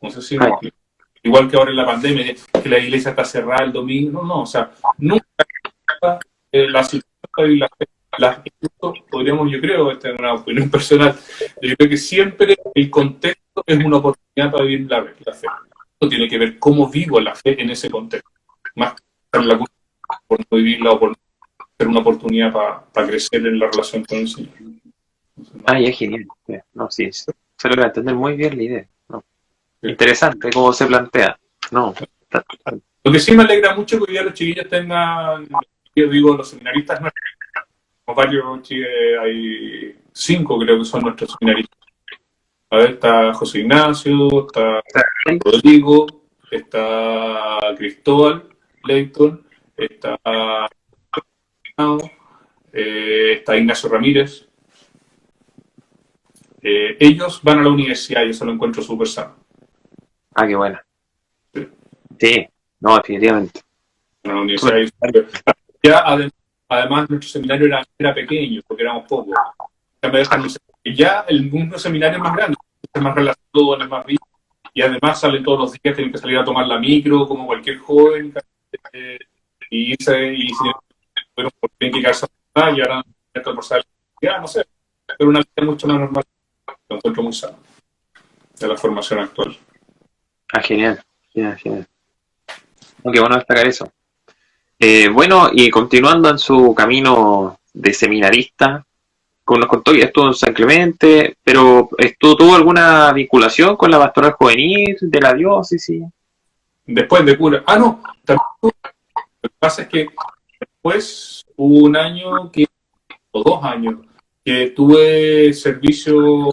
No sé si me explico. Igual que ahora en la pandemia, que la iglesia está cerrada el domingo, no, o sea, nunca la situación y podríamos, yo creo, esta es una opinión personal, yo creo que siempre el contexto es una oportunidad para vivir la fe. Esto tiene que ver cómo vivo la fe en ese contexto, más que la culpa por no vivirla o por ser una oportunidad para crecer en la relación con el Señor. Ya, genial. No, sí, se logra entender muy bien la idea. ¿No? Interesante cómo se plantea. No. Lo que sí me alegra mucho es que hoy día los chiquillos tengan, yo digo, los seminaristas nuestros, como varios, hay 5 creo que son nuestros seminaristas. A ver, está José Ignacio, está Rodrigo, está Cristóbal Leighton, está Ignacio Ramírez. Ellos van a la universidad y eso lo encuentro súper sano. Qué bueno. Sí, no, definitivamente. En la universidad ya, además nuestro seminario era pequeño porque éramos pocos. Ya el mundo seminario es más grande, es más relaciones, más vida, y además salen todos los días, tienen que salir a tomar la micro como cualquier joven y tienen que quedarse y ahora no sé, pero una vida mucho más normal, lo encuentro muy sano de la formación actual. Genial. Qué bueno destacar eso. Bueno, y continuando en su camino de seminarista, como nos contó que estuvo en San Clemente, pero ¿tuvo alguna vinculación con la pastoral juvenil de la diócesis? después de cura. Ah, no, también, lo que pasa es que después hubo un año o 2 años que tuve servicio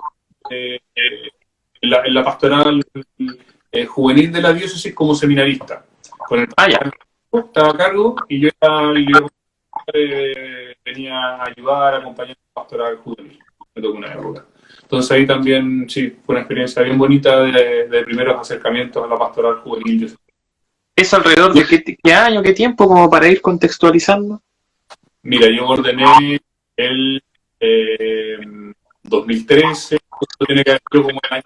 en la pastoral juvenil de la diócesis como seminarista. Con el Ah, ya. estaba a cargo y yo era venía a ayudar, a acompañar a la pastoral juvenil. Me tocó una época. Entonces ahí también, sí, fue una experiencia bien bonita de primeros acercamientos a la pastoral juvenil. ¿Es alrededor de qué año, qué tiempo, como para ir contextualizando? Mira, yo ordené el 2013, esto tiene que haber sido como el año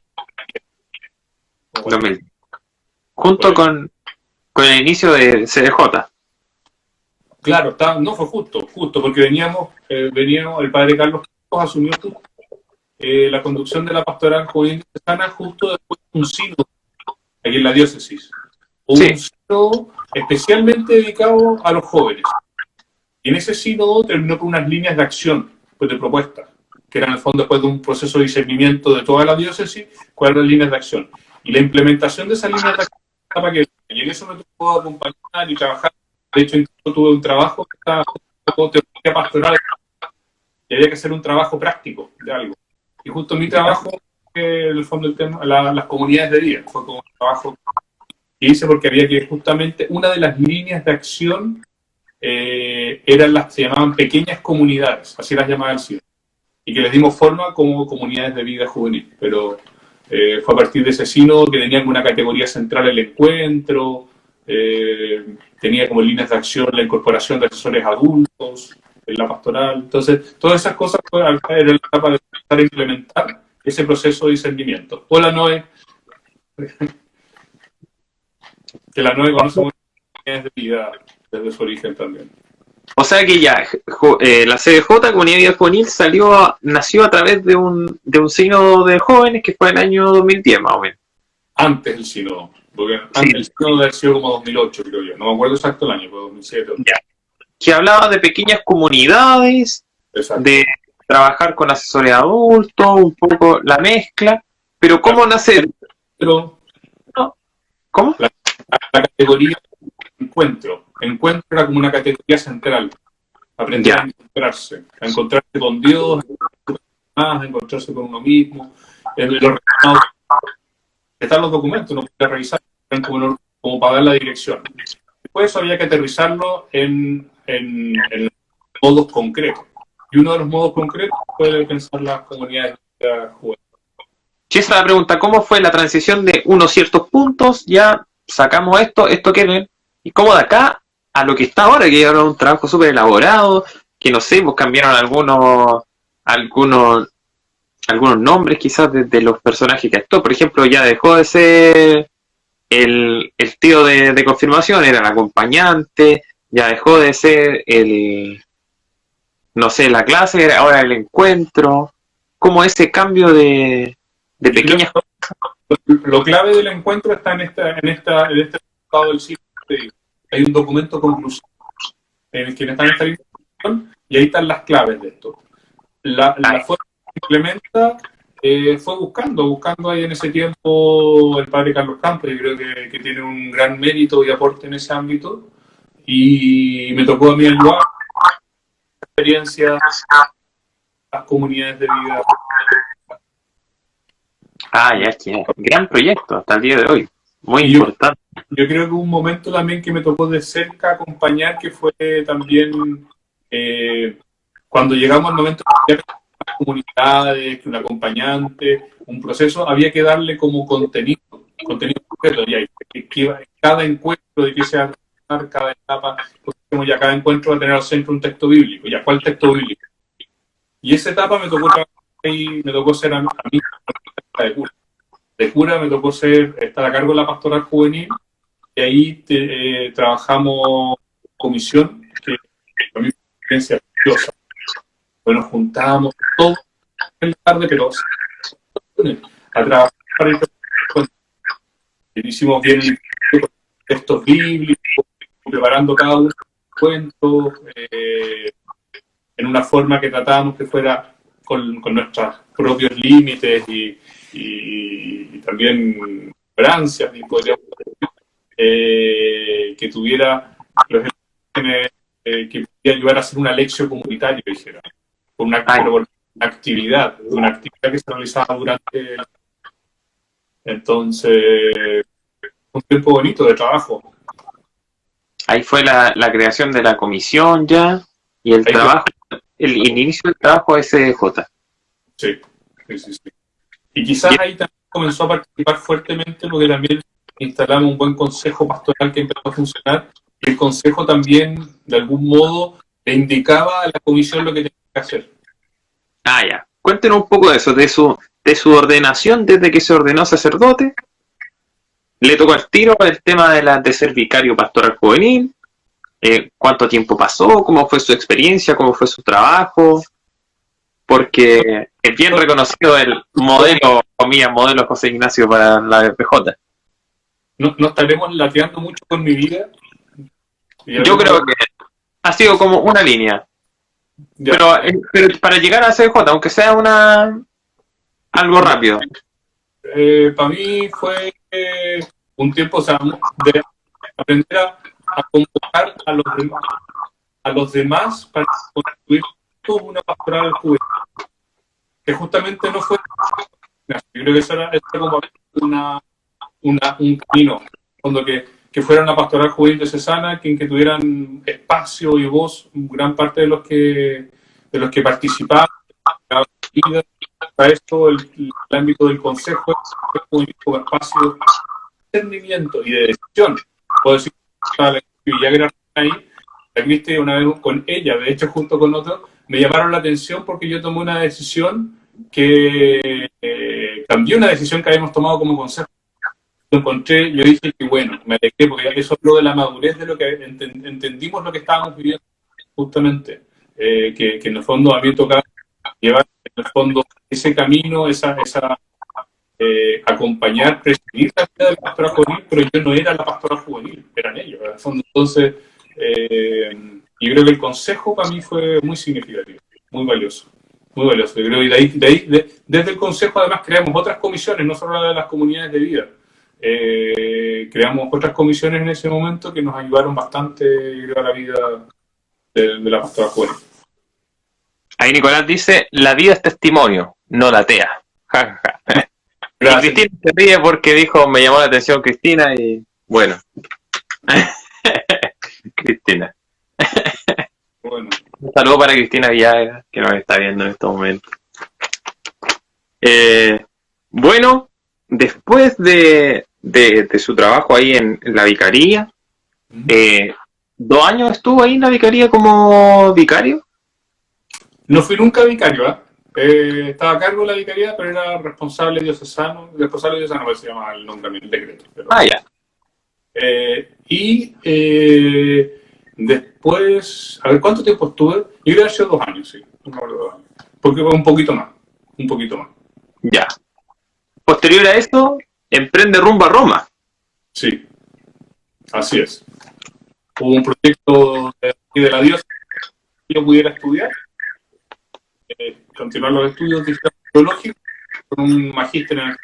2000. Junto con el inicio de CDJ. Claro, no fue justo, porque veníamos, el padre Carlos asumió la conducción de la pastoral juvenil sana justo después de un sínodo aquí en la diócesis. Sí. Un sínodo especialmente dedicado a los jóvenes. Y en ese sínodo terminó con unas líneas de acción, pues de propuestas, que eran en el fondo después de un proceso de discernimiento de toda la diócesis, cuáles eran las líneas de acción. Y la implementación de esas líneas de acción para que, y en eso me tocó acompañar y trabajar. De hecho, incluso tuve un trabajo que estaba como teología pastoral y había que hacer un trabajo práctico de algo. Y justo mi trabajo, en el fondo, el tema, las comunidades de vida, fue como un trabajo que hice porque había que justamente, una de las líneas de acción eran las que se llamaban pequeñas comunidades, así las llamaba el CID, y que les dimos forma como comunidades de vida juvenil. Pero fue a partir de ese sínodo que tenían una categoría central el encuentro, tenía como líneas de acción la incorporación de asesores adultos en la pastoral. Entonces, todas esas cosas era la etapa de empezar a implementar ese proceso de discernimiento. O la NOE, que la NOE conoce muchas comunidades de vida desde su origen también. O sea que ya, la CDJ, Comunidad de Vida Juvenil, nació a través de un sínodo de jóvenes que fue en el año 2010, más o menos. Antes del sínodo, porque antes el sínodo debe haber sido como 2008, creo yo. No me acuerdo exacto el año, fue 2007. Ya. Que hablaba de pequeñas comunidades, Exacto. De trabajar con asesores adultos, un poco la mezcla. Pero ¿cómo nace? Pero, ¿Cómo? La categoría encuentro era como una categoría central. Aprender a encontrarse con Dios, a encontrarse con uno mismo. Están los documentos, uno puede revisar como para dar la dirección. Después eso había que aterrizarlo en modos concretos. Y uno de los modos concretos fue pensar las comunidades juveniles. Sí, esa es la pregunta. ¿Cómo fue la transición de unos ciertos puntos? Ya sacamos esto quieren. ¿Y cómo de acá a lo que está ahora? Que era un trabajo súper elaborado, que no sé, pues cambiaron algunos nombres quizás de los personajes que actuó. Por ejemplo, ya dejó de ser el tío de confirmación, era el acompañante, ya dejó de ser no sé, la clase, era ahora el encuentro. Como ese cambio de pequeñas cosas. Lo clave del encuentro está en este resultado del ciclo. Hay un documento conclusivo en el que está esta información y ahí están las claves de esto. La forma que se implementa fue buscando ahí en ese tiempo el padre Carlos Campos, y creo que tiene un gran mérito y aporte en ese ámbito, y me tocó a mí ayudar experiencia las comunidades de vida. Ya, que gran proyecto hasta el día de hoy, muy importante. Yo creo que hubo un momento también que me tocó de cerca acompañar, que fue también cuando llegamos al momento de las comunidades, que un acompañante, un proceso, había que darle como contenido concreto, cada encuentro de que se va a tratar, cada etapa, pues, ya cada encuentro va a tener al centro un texto bíblico. Ya, ¿cuál texto bíblico? Y esa etapa me tocó trabajar y me tocó ser a mí de cura. De cura me tocó estar a cargo de la pastoral juvenil, y ahí trabajamos comisión, que para mí fue una experiencia preciosa. Bueno, nos juntábamos todos en la tarde, pero a trabajar para hicimos bien textos bíblicos, preparando cada uno de los cuentos, en una forma que tratábamos que fuera con nuestros propios límites y también esperanzas, y que tuviera los que podía ayudar a hacer una lección comunitaria, dijera, por pero por una actividad que se realizaba durante. Entonces, un tiempo bonito de trabajo. Ahí fue la creación de la comisión ya, y el trabajo, el inicio del trabajo de SDJ. Sí. Y quizás ahí también comenzó a participar fuertemente porque también instalamos un buen consejo pastoral que empezó a funcionar. Y el consejo también, de algún modo, le indicaba a la comisión lo que tenía que hacer. Ya. Cuéntenos un poco de eso, de su ordenación desde que se ordenó sacerdote. Le tocó al tiro el tema de ser vicario pastoral juvenil. ¿Cuánto tiempo pasó? ¿Cómo fue su experiencia? ¿Cómo fue su trabajo? Porque es bien reconocido el modelo José Ignacio para la BPJ. No estaremos lateando mucho con mi vida. Yo creo que ha sido como una línea. Pero para llegar a CJ, aunque sea algo rápido. Para mí fue un tiempo, o sea, de aprender a convocar a los demás para construir una pastoral juvenil. Que justamente no fue. Yo creo que eso era como un camino, cuando que fuera una pastoral juvenil diocesana, que tuvieran espacio y voz gran parte de los que participaban para esto el ámbito del consejo como espacio de discernimiento y de decisión. Puedo decir que ya era ahí, la Cristi una vez con ella, de hecho junto con otros, me llamaron la atención porque yo tomé una decisión que cambió una decisión que habíamos tomado como consejo. Lo encontré, yo dije que bueno, me alegré porque eso habló de la madurez de lo que entendimos lo que estábamos viviendo justamente, que en el fondo a mí me tocaba llevar en el fondo ese camino, acompañar, presidir la vida de la pastora juvenil, pero yo no era la pastora juvenil, eran ellos, en el fondo. Entonces, yo creo que el consejo para mí fue muy significativo, muy valioso. Muy valioso. Yo creo que desde el consejo además creamos otras comisiones, no solo la de las comunidades de vida. Creamos otras comisiones en ese momento que nos ayudaron bastante, creo, a la vida de la pastora juvenil. Ahí Nicolás dice, la vida es testimonio, no latea. Ja, ja, ja. Y Cristina se ríe porque dijo, me llamó la atención Cristina y bueno. Cristina. Bueno. Un saludo para Cristina Villaga, que nos está viendo en estos momentos. Bueno, después de su trabajo ahí en la vicaría, 2 años estuvo ahí en la vicaría como vicario. No fui nunca vicario, estaba a cargo de la vicaría, pero era responsable diocesano, pues se llama el nombre del decreto. Pero, ya. Y después, a ver, ¿cuánto tiempo estuve? Yo creo que ha sido 2 años, sí. Porque un poquito más. Ya. Posterior a eso, emprende rumbo a Roma. Sí, así es. Hubo un proyecto de la diócesis que yo pudiera estudiar, continuar los estudios teológicos con un magíster en el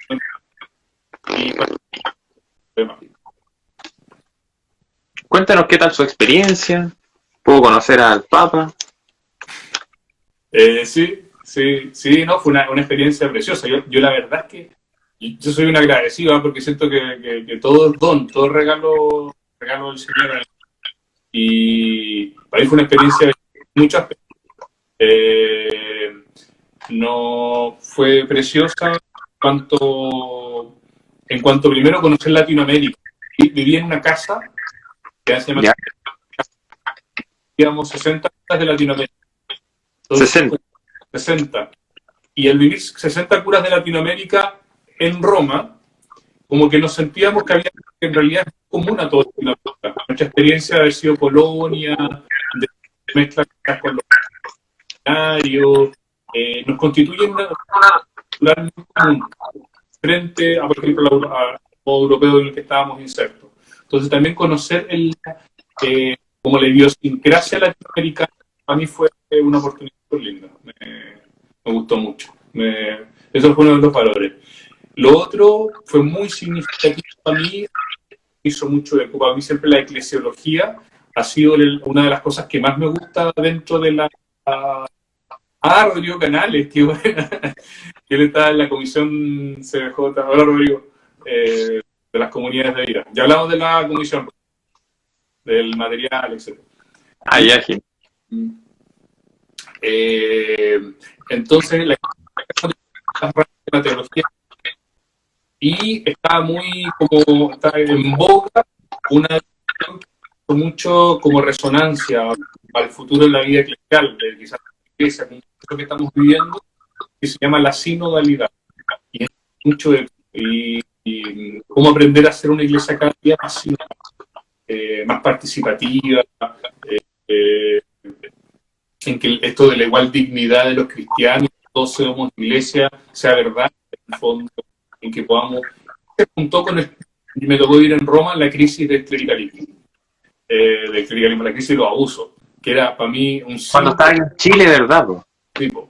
y bueno, Cuéntanos qué tal su experiencia. ¿Pudo conocer al Papa? Sí, no, fue una experiencia preciosa. Yo la verdad es que yo soy un agradecido porque siento que todo es don, todo es regalo del Señor. Y para mí fue una experiencia de muchas aspectos. No fue preciosa en cuanto primero conocer Latinoamérica. Viví en una casa que hace más digamos 60 curas de Latinoamérica. Entonces, 60. Y al vivir 60 curas de Latinoamérica en Roma, como que nos sentíamos que había en realidad es común a todos. Nuestra experiencia de haber sido colonia, de mezcla con los originarios, nos constituye una cultura muy común frente a, por ejemplo, al europeo en el que estábamos insertos. Entonces también conocer como la idiosincrasia latinoamericana para mí fue una oportunidad muy linda. Me gustó mucho. Eso fue uno de los valores. Lo otro fue muy significativo para mí, hizo mucho de Para mí siempre la eclesiología ha sido una de las cosas que más me gusta dentro de la... Rodrigo Canales, que buena. Que él está en la comisión CBJ, hola Rodrigo, de las comunidades de vida. Ya hablamos de la comisión, del material, etc. Ya, Gil. Entonces, la teología y está muy como está en boca una mucho como resonancia al futuro de la vida eclesial, de quizás la iglesia, lo que estamos viviendo, que se llama la sinodalidad. Y es mucho y cómo aprender a hacer una iglesia cada día más sinodal, más participativa, en que esto de la igual dignidad de los cristianos, todos somos iglesia, sea verdad, en el fondo, en que podamos... Se juntó con me tocó vivir en Roma la crisis del clericalismo, la crisis de los abusos, que era para mí un síntoma... Cuando estaba en Chile, ¿verdad? Tipo,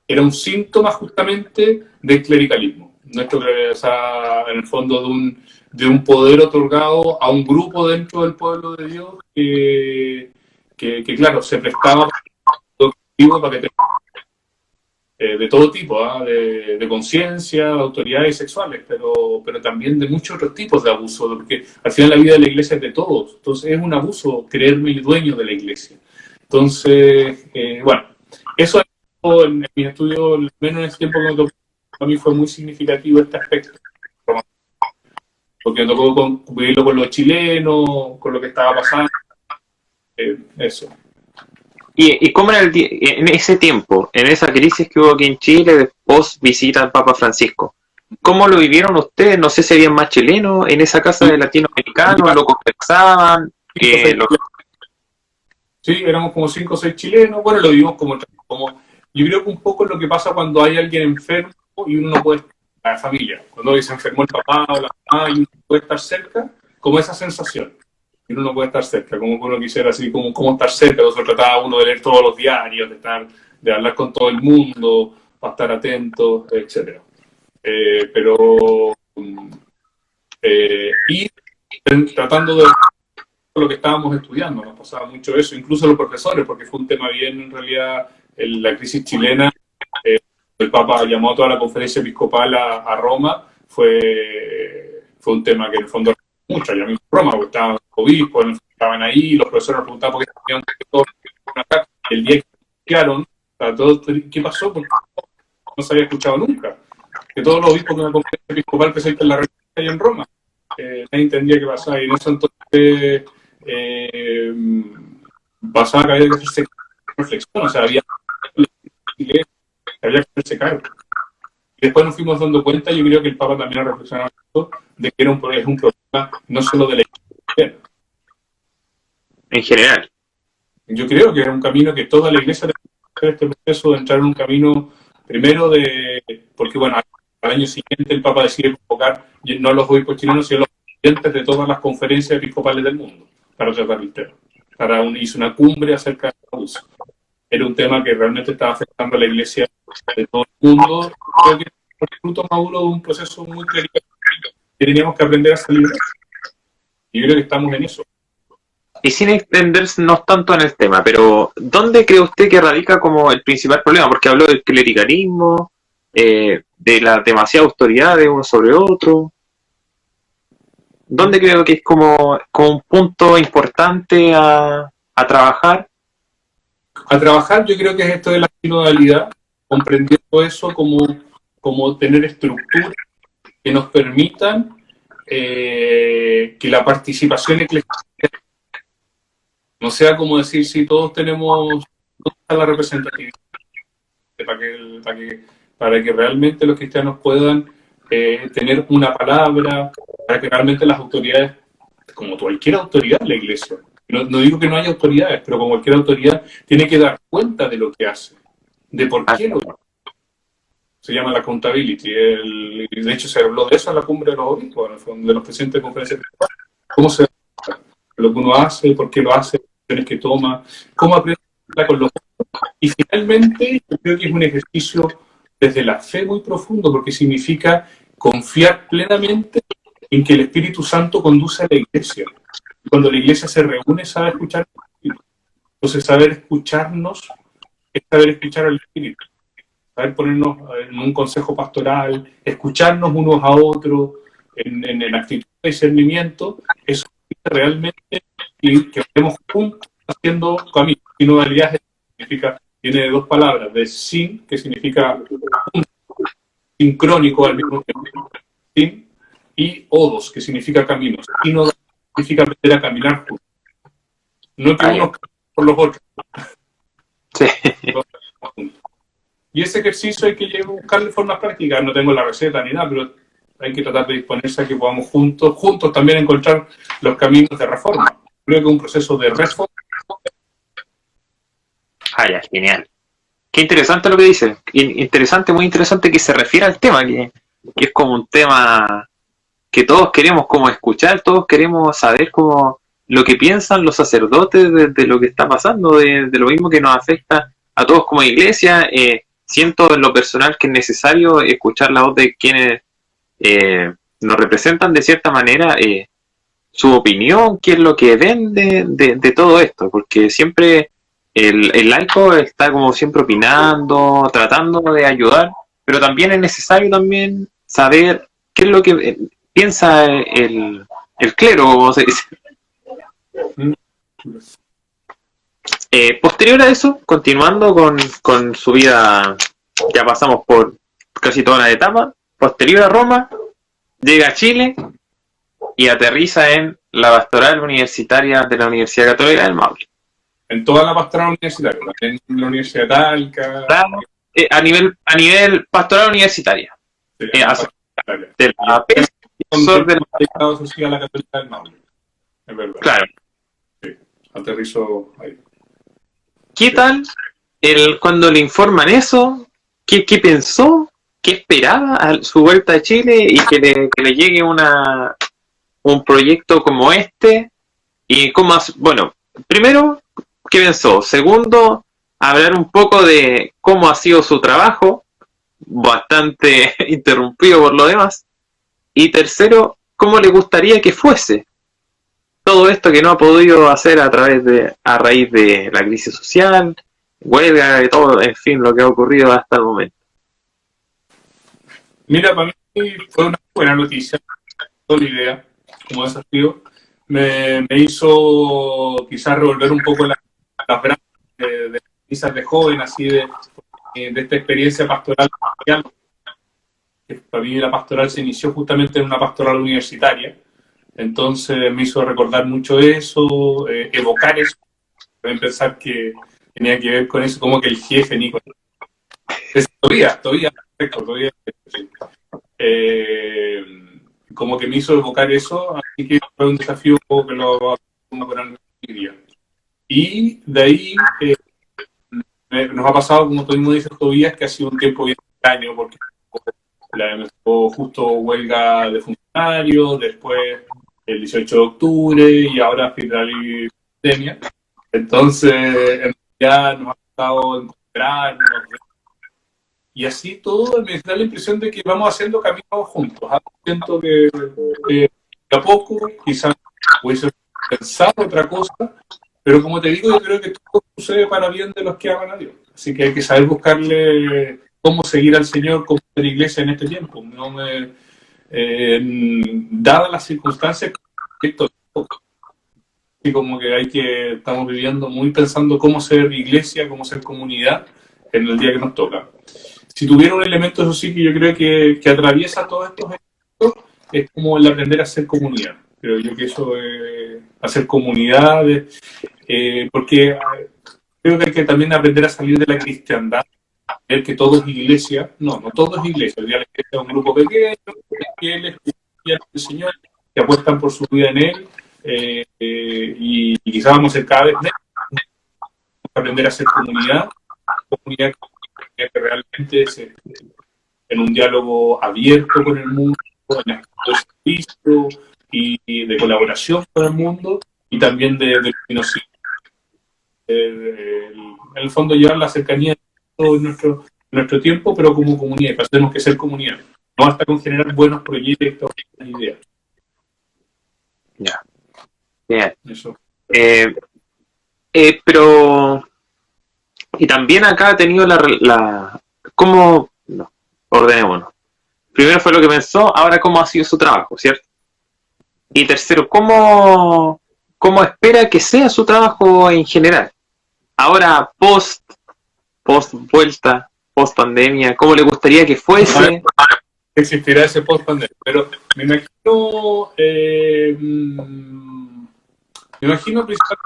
era un síntoma justamente del clericalismo. Nuestro, o sea, en el fondo de un poder otorgado a un grupo dentro del pueblo de Dios que claro, se prestaba para que de todo tipo, de conciencia, de autoridades sexuales, pero también de muchos otros tipos de abuso, porque al final la vida de la iglesia es de todos, entonces es un abuso creerme el dueño de la iglesia. Entonces, bueno, eso en mi estudio, al menos en ese tiempo que me tocó, para mí fue muy significativo este aspecto, porque me tocó vivirlo con los chilenos, con lo que estaba pasando, eso. ¿Y cómo era en ese tiempo, en esa crisis que hubo aquí en Chile, después visita al Papa Francisco? ¿Cómo lo vivieron ustedes? No sé si habían más chilenos en esa casa de latinoamericanos, lo conversaban. Sí, éramos como 5 o 6 chilenos. Bueno, lo vivimos como... Yo creo que un poco es lo que pasa cuando hay alguien enfermo y uno no puede estar en la familia. Cuando se enfermó el papá o la mamá y uno no puede estar cerca, como esa sensación. Y uno no puede estar cerca, como uno quisiera así, como estar cerca. Entonces trataba uno de leer todos los diarios, de hablar con todo el mundo, para estar atento, etc. Y tratando de lo que estábamos estudiando, nos pasaba mucho eso, incluso los profesores, porque fue un tema bien, en realidad, la crisis chilena, el Papa llamó a toda la conferencia episcopal a Roma, fue un tema que en el fondo mucho, ya mismo Roma, porque estaban los obispos, estaban ahí, los profesores nos preguntaban por qué tenían todo una carta, el día que estudiaron, ¿qué pasó? Porque no se había escuchado nunca, que todos los obispos de una conferencia episcopal presentan la religión ahí en Roma, nadie entendía qué pasaba, y en eso entonces pasaba que había que hacerse reflexión, o sea, había que hacerse cargo. Y después nos fuimos dando cuenta, yo creo que el Papa también ha reflexionado de que es un problema no solo de la iglesia. En general. Yo creo que era un camino que toda la iglesia debe hacer este proceso de entrar en un camino, primero porque bueno, al año siguiente el Papa decide convocar, no a los obispos chilenos, sino a los presidentes de todas las conferencias episcopales del mundo, para tratar el tema. Hizo una cumbre acerca del abuso. Era un tema que realmente estaba afectando a la iglesia de todo el mundo. Creo que es el fruto maduro de un proceso muy clerical que teníamos que aprender a salir. Y yo creo que estamos en eso. Y sin extendernos tanto en el tema, pero ¿dónde cree usted que radica como el principal problema? Porque habló del clericalismo, de la demasiada autoridad de uno sobre otro. ¿Dónde creo que es como un punto importante a trabajar? A trabajar yo creo que es esto de la sinodalidad, comprendiendo eso como tener estructuras que nos permitan que la participación eclesiástica no sea como decir si todos tenemos la representatividad para que realmente los cristianos puedan tener una palabra, para que realmente las autoridades, como cualquier autoridad en la iglesia, no digo que no haya autoridades, pero como cualquier autoridad tiene que dar cuenta de lo que hace, de por qué lo hace. Se llama la accountability. De hecho, se habló de eso en la cumbre de los obispos, de los presidentes de conferencias. ¿Cómo se lo que uno hace, por qué lo hace, las decisiones que toma, cómo aprende con los otros? Y finalmente, yo creo que es un ejercicio desde la fe muy profundo, porque significa confiar plenamente en que el Espíritu Santo conduce a la iglesia. Cuando la iglesia se reúne, sabe escuchar al Espíritu. Entonces, saber escucharnos es saber escuchar al Espíritu. Saber ponernos en un consejo pastoral, escucharnos unos a otros, en actitud de discernimiento, eso realmente que estemos juntos haciendo camino. Sinodalidad significa, viene de dos palabras, de sin, que significa sincrónico al mismo tiempo, sin, y odos, que significa caminos. Sinodalidad significa aprender a caminar juntos. No que unos por los otros. Sí. Y ese ejercicio hay que buscar de forma práctica. No tengo la receta ni nada, pero hay que tratar de disponerse a que podamos juntos también encontrar los caminos de reforma. Creo que es un proceso de reforma. Ya, genial. Qué interesante lo que dice. Interesante, muy interesante que se refiere al tema, que es como un tema que todos queremos como escuchar, todos queremos saber como lo que piensan los sacerdotes de lo que está pasando, de lo mismo que nos afecta a todos como iglesia. Siento en lo personal que es necesario escuchar la voz de quienes nos representan de cierta manera, su opinión, qué es lo que ven de todo esto, porque siempre el laico está como siempre opinando, tratando de ayudar, pero también es necesario también saber qué es lo que piensa el clero, como se dice. Posterior a eso, continuando con su vida, ya pasamos por casi toda la etapa. Posterior a Roma, llega a Chile y aterriza en la pastoral universitaria de la Universidad Católica del Maule. En toda la pastoral universitaria, en la Universidad de Talca. Claro, a nivel pastoral universitaria. Sí, de la PES, de la Sociedad Católica del Maule. Es verdad. Claro. Sí, aterrizó ahí. ¿Qué tal cuando le informan eso? ¿Qué pensó? ¿Qué esperaba a su vuelta a Chile y que le llegue un proyecto como este? Y cómo, bueno, primero, ¿qué pensó? Segundo, hablar un poco de cómo ha sido su trabajo, bastante interrumpido por lo demás. Y tercero, cómo le gustaría que fuese todo esto que no ha podido hacer a raíz de la crisis social, huelga, de todo, en fin, lo que ha ocurrido hasta el momento. Mira, para mí fue una buena noticia, toda la idea, como desafío. Me hizo quizás revolver un poco las brazas de quizás de joven, así de esta experiencia pastoral. Para mí la pastoral se inició justamente en una pastoral universitaria. Entonces me hizo recordar mucho eso, evocar eso, pensar que tenía que ver con eso, como que el jefe, Nico. Todavía, como que me hizo evocar eso, así que fue un desafío que lo vamos a poner en mi día. Y de ahí nos ha pasado, como tú mismo dices, todavía, que ha sido un tiempo bien extraño, porque justo huelga de funcionarios, después el 18 de octubre y ahora final y pandemia. Entonces, en realidad nos ha costado encontrarnos. Y así todo me da la impresión de que vamos haciendo caminos juntos. Siento que a poco, quizás hubiese pensado otra cosa, pero como te digo, yo creo que todo sucede para bien de los que aman a Dios. Así que hay que saber buscarle cómo seguir al Señor, cómo ser iglesia en este tiempo. Dadas las circunstancias, y como que estamos viviendo muy pensando cómo ser iglesia, cómo ser comunidad en el día que nos toca. Si tuviera un elemento, eso sí, que yo creo que atraviesa todos estos elementos, es como el aprender a ser comunidad. Creo yo que eso es hacer comunidad, porque creo que hay que también aprender a salir de la cristiandad, ver que todo es iglesia. No todo es iglesia. La iglesia es un grupo pequeño, fieles, que confían en el Señor, que apuestan por su vida en Él, y quizás vamos a ser cada vez menos. Aprender a ser comunidad que realmente es en un diálogo abierto con el mundo, en aspecto de servicio y de colaboración con el mundo, y también de luminosidad. En el fondo, llevar la cercanía de todo en nuestro tiempo, pero como comunidad. Tenemos que ser comunidad. No basta con generar buenos proyectos, buenas ideas. Ya. Bien. Eso. Pero... Y también acá ha tenido ¿cómo? No, ordenémonos. Primero fue lo que pensó, ahora cómo ha sido su trabajo, ¿cierto? Y tercero, ¿cómo espera que sea su trabajo en general? Ahora, post vuelta, post pandemia, ¿cómo le gustaría que fuese? Existirá ese post pandemia, pero me imagino, principalmente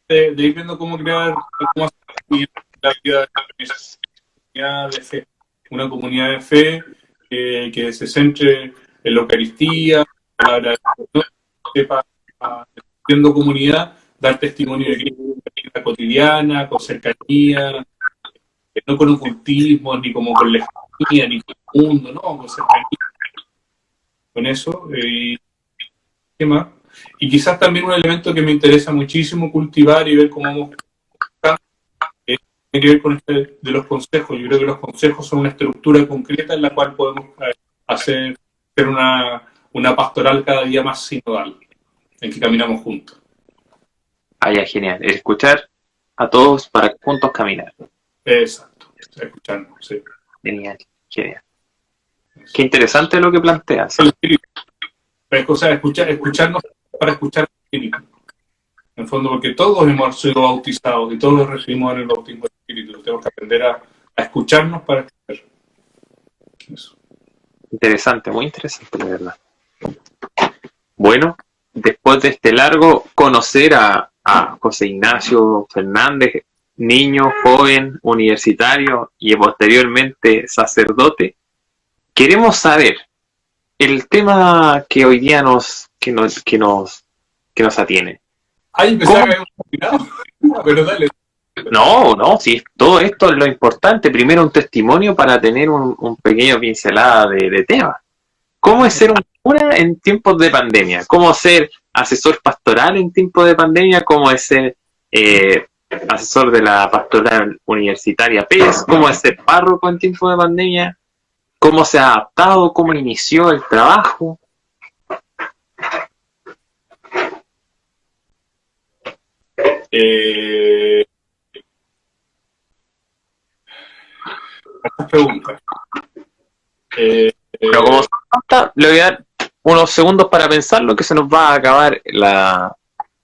de ir viendo cómo crear, cómo hacer la vida de comunidad de fe, una comunidad de fe que se centre en la Eucaristía, palabra de Dios, sepa, siendo comunidad, dar testimonio de Cristo en la vida cotidiana, con cercanía, no con ocultismo, ni como con lejanía, ni con el mundo, no, con cercanía, con eso. ¿Qué más? Y quizás también un elemento que me interesa muchísimo cultivar y ver cómo vamos tiene que ver con este de los consejos. Yo creo que los consejos son una estructura concreta en la cual podemos hacer una pastoral cada día más sinodal, en que caminamos juntos. Ah, ya, genial. Escuchar a todos para juntos caminar. Exacto, escucharnos, sí. Genial, genial. Qué interesante lo que planteas. O sea, escucharnos para escuchar al Espíritu. En el fondo, porque todos hemos sido bautizados y todos recibimos en el bautismo del Espíritu. Tenemos que aprender a escucharnos para escuchar. Eso. Interesante, muy interesante, la verdad. Bueno, después de este largo conocer a José Ignacio Fernández, niño, joven, universitario y posteriormente sacerdote, queremos saber el tema que hoy día nos atiene. Ay, pensaba que habíamos terminado. Pero dale. No, sí, todo esto es lo importante. Primero un testimonio para tener un pequeño pincelada de tema. ¿Cómo es ser un cura en tiempos de pandemia? ¿Cómo ser asesor pastoral en tiempos de pandemia? ¿Cómo es ser asesor de la pastoral universitaria PES? ¿Cómo es ser párroco en tiempos de pandemia? ¿Cómo se ha adaptado? ¿Cómo inició el trabajo? Estas preguntas. Pero como se falta, le voy a dar unos segundos para pensarlo, que se nos va a acabar la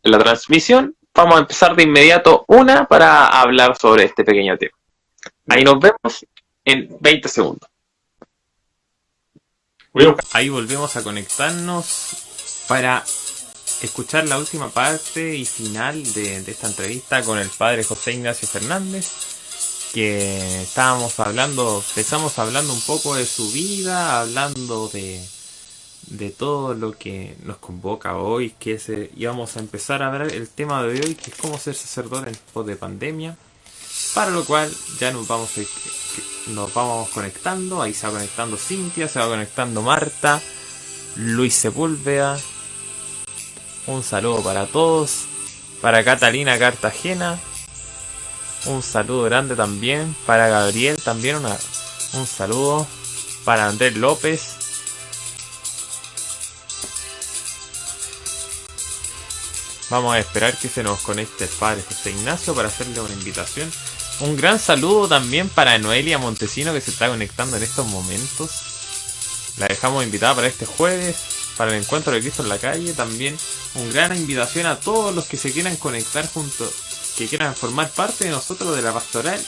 transmisión. Vamos a empezar de inmediato una para hablar sobre este pequeño tema. Ahí nos vemos en 20 segundos. Ahí volvemos a conectarnos para escuchar la última parte y final de esta entrevista con el padre José Ignacio Fernández, que empezamos hablando un poco de su vida, hablando de todo lo que nos convoca hoy, íbamos a empezar a ver el tema de hoy, que es cómo ser sacerdote en tiempos de pandemia, para lo cual ya nos vamos conectando. Ahí se va conectando Cintia, se va conectando Marta, Luis Sepúlveda. Un saludo para todos. Para Catalina Cartagena, un saludo grande también. Para Gabriel también un saludo. Para Andrés López. Vamos a esperar que se nos conecte el padre José Ignacio para hacerle una invitación. Un gran saludo también para Noelia Montesino, que se está conectando en estos momentos. La dejamos invitada para este jueves, para el encuentro de Cristo en la calle. También una gran invitación a todos los que se quieran conectar que quieran formar parte de nosotros de la pastoral.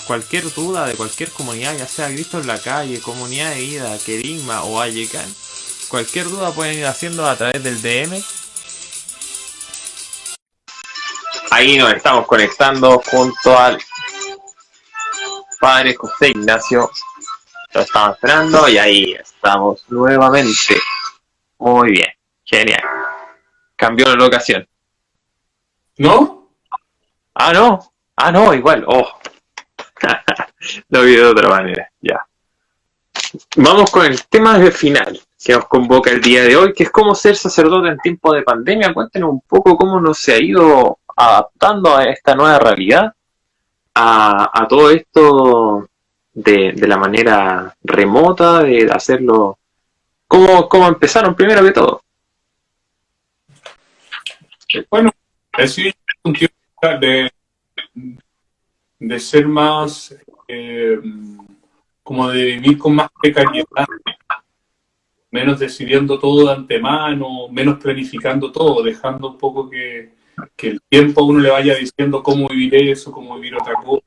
Cualquier duda de cualquier comunidad, ya sea Cristo en la calle, Comunidad de Vida, Querigma o Vallecán, cualquier duda pueden ir haciendo a través del DM. Ahí nos estamos conectando junto al padre José Ignacio. Lo estamos esperando y ahí estamos nuevamente. Muy bien, genial. Cambió la locación. ¿No? No, igual. Oh. Lo vi de otra manera, ya. Vamos con el tema final que nos convoca el día de hoy, que es cómo ser sacerdote en tiempo de pandemia. Cuéntenos un poco cómo nos se ha ido adaptando a esta nueva realidad, a todo esto de la manera remota, de hacerlo. ¿Cómo empezaron primero que todo? Bueno, he sido un tiempo de ser más, como de vivir con más precariedad, menos decidiendo todo de antemano, menos planificando todo, dejando un poco que el tiempo a uno le vaya diciendo cómo vivir eso, cómo vivir otra cosa,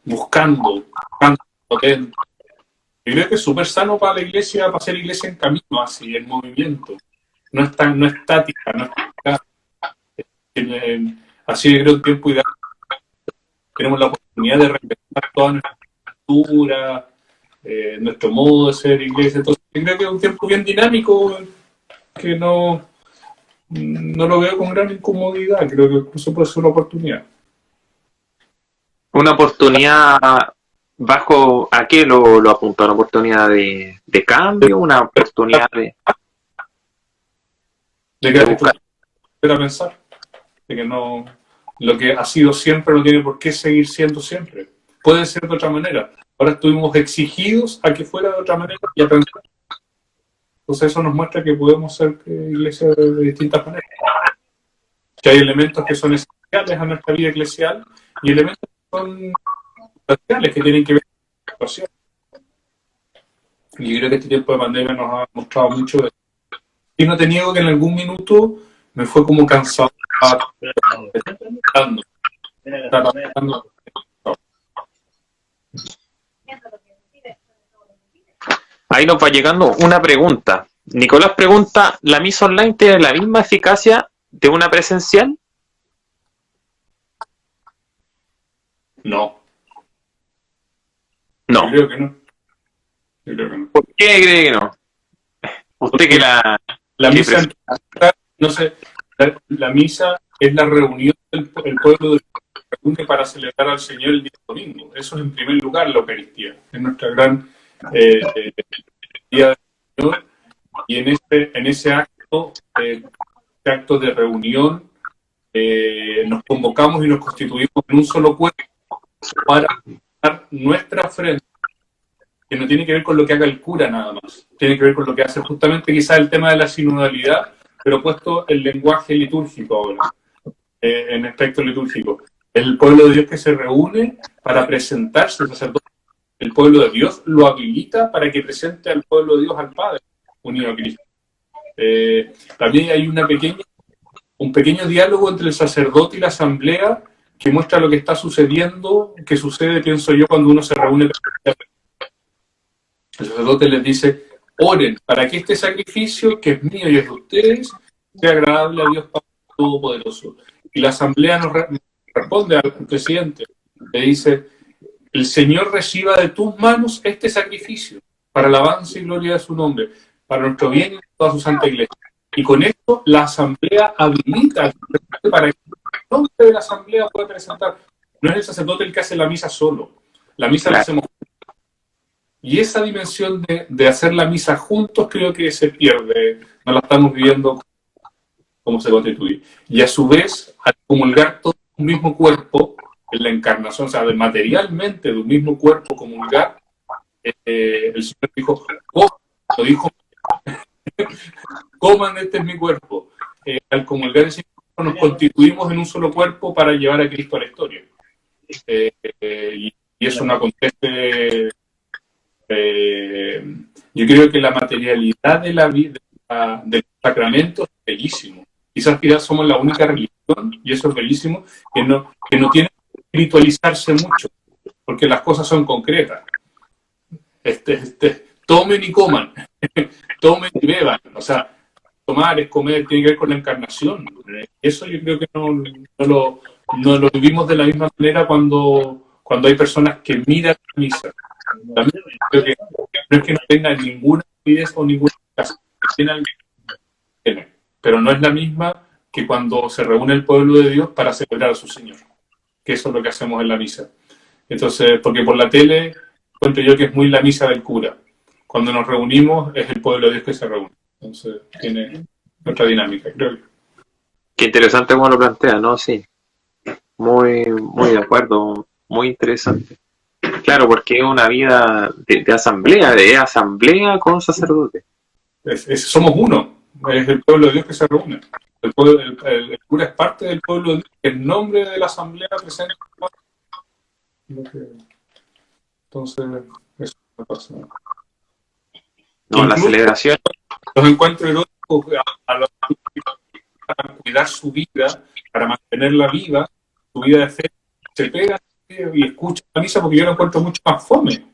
buscando potente. Yo creo que es súper sano para la iglesia, para hacer iglesia en camino, así, en movimiento. No es estática, no es estática. Así yo creo que en tiempo ideal tenemos la oportunidad de repensar toda nuestra cultura, nuestro modo de ser iglesia. Entonces yo creo que es un tiempo bien dinámico que no lo veo con gran incomodidad. Creo que incluso puede ser una oportunidad. Una oportunidad, ¿bajo a qué lo apunta? ¿Una oportunidad de cambio? ¿Una oportunidad de buscar? A pensar de que no, lo que ha sido siempre no tiene por qué seguir siendo siempre. Puede ser de otra manera. Ahora estuvimos exigidos a que fuera de otra manera y a pensar. Entonces eso nos muestra que podemos ser iglesia de distintas maneras. Que hay elementos que son esenciales a nuestra vida eclesial y elementos que son esenciales, que tienen que ver con la situación. Y yo creo que este tiempo de pandemia nos ha mostrado mucho de eso. Y no te niego que en algún minuto me fue como cansado. Ahí nos va llegando una pregunta. Nicolás pregunta, ¿la misa online tiene la misma eficacia de una presencial? No. No. Yo creo que no. ¿Por qué cree que no? Usted que la misa, no sé, la misa es la reunión del pueblo de reúne para celebrar al Señor el día domingo. Eso es en primer lugar la Eucaristía. Es nuestra gran día del Señor. Y en ese acto de reunión, nos convocamos y nos constituimos en un solo cuerpo para dar nuestra ofrenda, que no tiene que ver con lo que haga el cura nada más, tiene que ver con lo que hace justamente quizás el tema de la sinodalidad, pero puesto el lenguaje litúrgico ahora, en aspecto litúrgico. El pueblo de Dios que se reúne para presentarse al sacerdote. El pueblo de Dios lo habilita para que presente al pueblo de Dios al Padre, unido a Cristo. También hay un pequeño diálogo entre el sacerdote y la asamblea que muestra lo que está sucediendo, que sucede, pienso yo, cuando uno se reúne. El sacerdote les dice, oren para que este sacrificio, que es mío y es de ustedes, sea agradable a Dios Padre Todopoderoso. Y la asamblea nos responde al presidente, le dice, el Señor reciba de tus manos este sacrificio, para alabanza y gloria de su nombre, para nuestro bien y de toda su santa iglesia. Y con esto la asamblea habilita al sacerdote para que el nombre de la asamblea pueda presentar. No es el sacerdote el que hace la misa solo, la misa la hacemos. Y esa dimensión de hacer la misa juntos creo que se pierde, no la estamos viviendo como se constituye. Y a su vez, al comulgar todo un mismo cuerpo, en la encarnación, o sea, materialmente de un mismo cuerpo comulgar, el Señor dijo, lo dijo, coman, este es mi cuerpo. Al comulgar ese cuerpo nos constituimos en un solo cuerpo para llevar a Cristo a la historia. Y eso no acontece. Yo creo que la materialidad de la vida del sacramento es bellísimo. Quizás somos la única religión, y eso es bellísimo, que no tiene que espiritualizarse mucho, porque las cosas son concretas. Tomen y coman, tomen y beban. O sea, tomar es comer, tiene que ver con la encarnación. Eso yo creo que no lo vivimos de la misma manera cuando hay personas que miran la misa. También creo que no es que no tengan ninguna validez o ninguna casa, pero no es la misma que cuando se reúne el pueblo de Dios para celebrar a su Señor, que eso es lo que hacemos en la misa. Entonces, porque por la tele encuentro yo que es muy la misa del cura. Cuando nos reunimos es el pueblo de Dios que se reúne. Entonces tiene otra dinámica, creo yo. Qué interesante como lo plantea, ¿no? Sí. Muy, muy de acuerdo, muy interesante. Claro, porque es una vida de asamblea con sacerdotes. Somos uno, es el pueblo de Dios que se reúne. el cura es parte del pueblo de Dios, en nombre de la asamblea presente. Entonces, eso no pasa. No, la celebración. Los encuentros eróticos a los para cuidar su vida, para mantenerla viva, su vida de fe, se pegan y escuchan la misa porque yo lo encuentro mucho más fome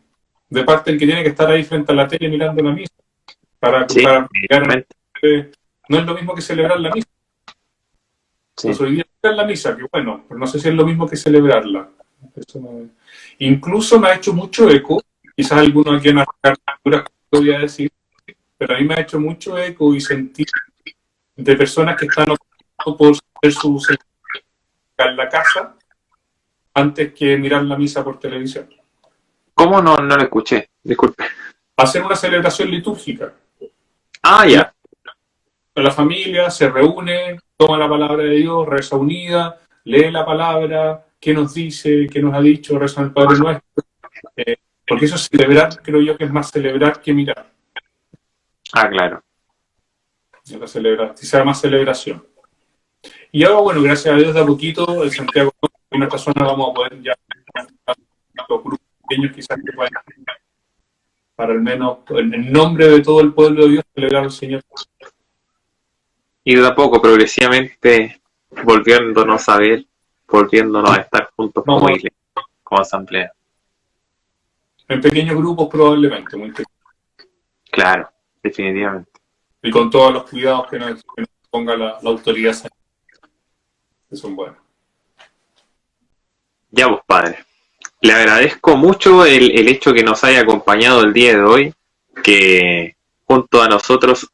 de parte del que tiene que estar ahí frente a la tele mirando la misa. Sí, no es lo mismo que celebrar la misa. sí. Entonces, hoy día celebrar la misa, que bueno, pero no sé si es lo mismo que celebrarla. Eso no... Incluso me ha hecho mucho eco, quizás algunos aquí en las caricaturas voy a decir, pero a mí me ha hecho mucho eco y sentir de personas que están optando por hacer su en la casa antes que mirar la misa por televisión. ¿Cómo no lo escuché? Disculpe. Hacer una celebración litúrgica. Ah, ya. La familia se reúne, toma la palabra de Dios, reza unida, lee la palabra, qué nos dice, qué nos ha dicho, reza el Padre Nuestro. Porque eso es celebrar, creo yo que es más celebrar que mirar. Ah, claro. Si sea más celebración. Y ahora, bueno, gracias a Dios de a poquito, en Santiago, en nuestra zona vamos a poder ya los grupos pequeños quizás que puedan, para al menos en nombre de todo el pueblo de Dios celebrar al Señor. Y de a poco, progresivamente, volviéndonos a ver, volviéndonos a estar juntos como iglesia, como asamblea. En pequeños grupos probablemente, muy pequeños. Claro, definitivamente. Y con todos los cuidados que nos ponga la autoridad sanitaria, que son buenos. Ya vos, padre. Le agradezco mucho el hecho que nos haya acompañado el día de hoy, que junto a nosotros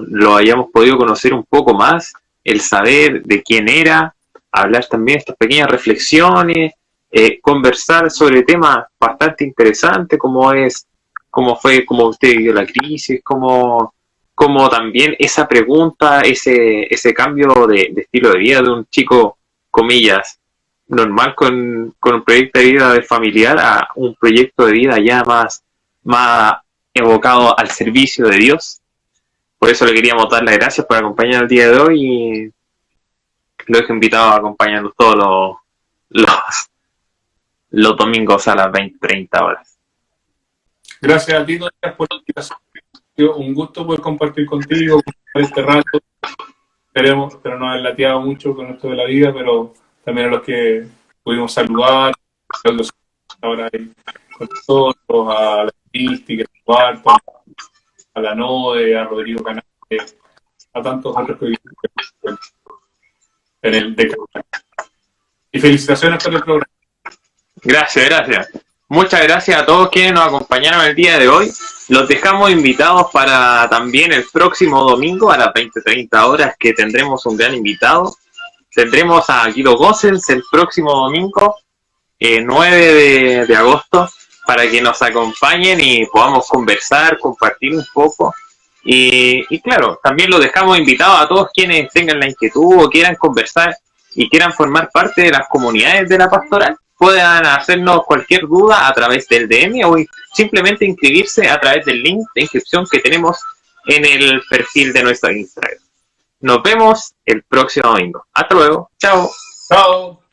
lo hayamos podido conocer un poco más, el saber de quién era, hablar también estas pequeñas reflexiones, conversar sobre temas bastante interesantes como usted vivió la crisis, como también esa pregunta, ese cambio de estilo de vida de un chico, comillas, normal con un proyecto de vida de familiar a un proyecto de vida ya más evocado al servicio de Dios. Por eso le queríamos dar las gracias por acompañarnos el día de hoy y lo he invitado a acompañarnos todos los domingos a las 20:30 horas. Gracias a ti, Doña, por la invitación. Un gusto poder compartir contigo este rato. Espero no haber lateado mucho con esto de la vida, pero también a los que pudimos saludar, a los que ahora hay con nosotros, a la Mística, a la Node, a Rodrigo Canales, a tantos otros que vivimos en el DECA. Y felicitaciones por el programa. Gracias. Muchas gracias a todos quienes nos acompañaron el día de hoy. Los dejamos invitados para también el próximo domingo a las 20:30 horas, que tendremos un gran invitado. Tendremos a Guido Gossens el próximo domingo, 9 de agosto, para que nos acompañen y podamos conversar, compartir un poco. Y claro, también los dejamos invitados a todos quienes tengan la inquietud o quieran conversar y quieran formar parte de las comunidades de la pastoral. Puedan hacernos cualquier duda a través del DM o simplemente inscribirse a través del link de inscripción que tenemos en el perfil de nuestro Instagram. Nos vemos el próximo domingo. Hasta luego. Chao. Chao.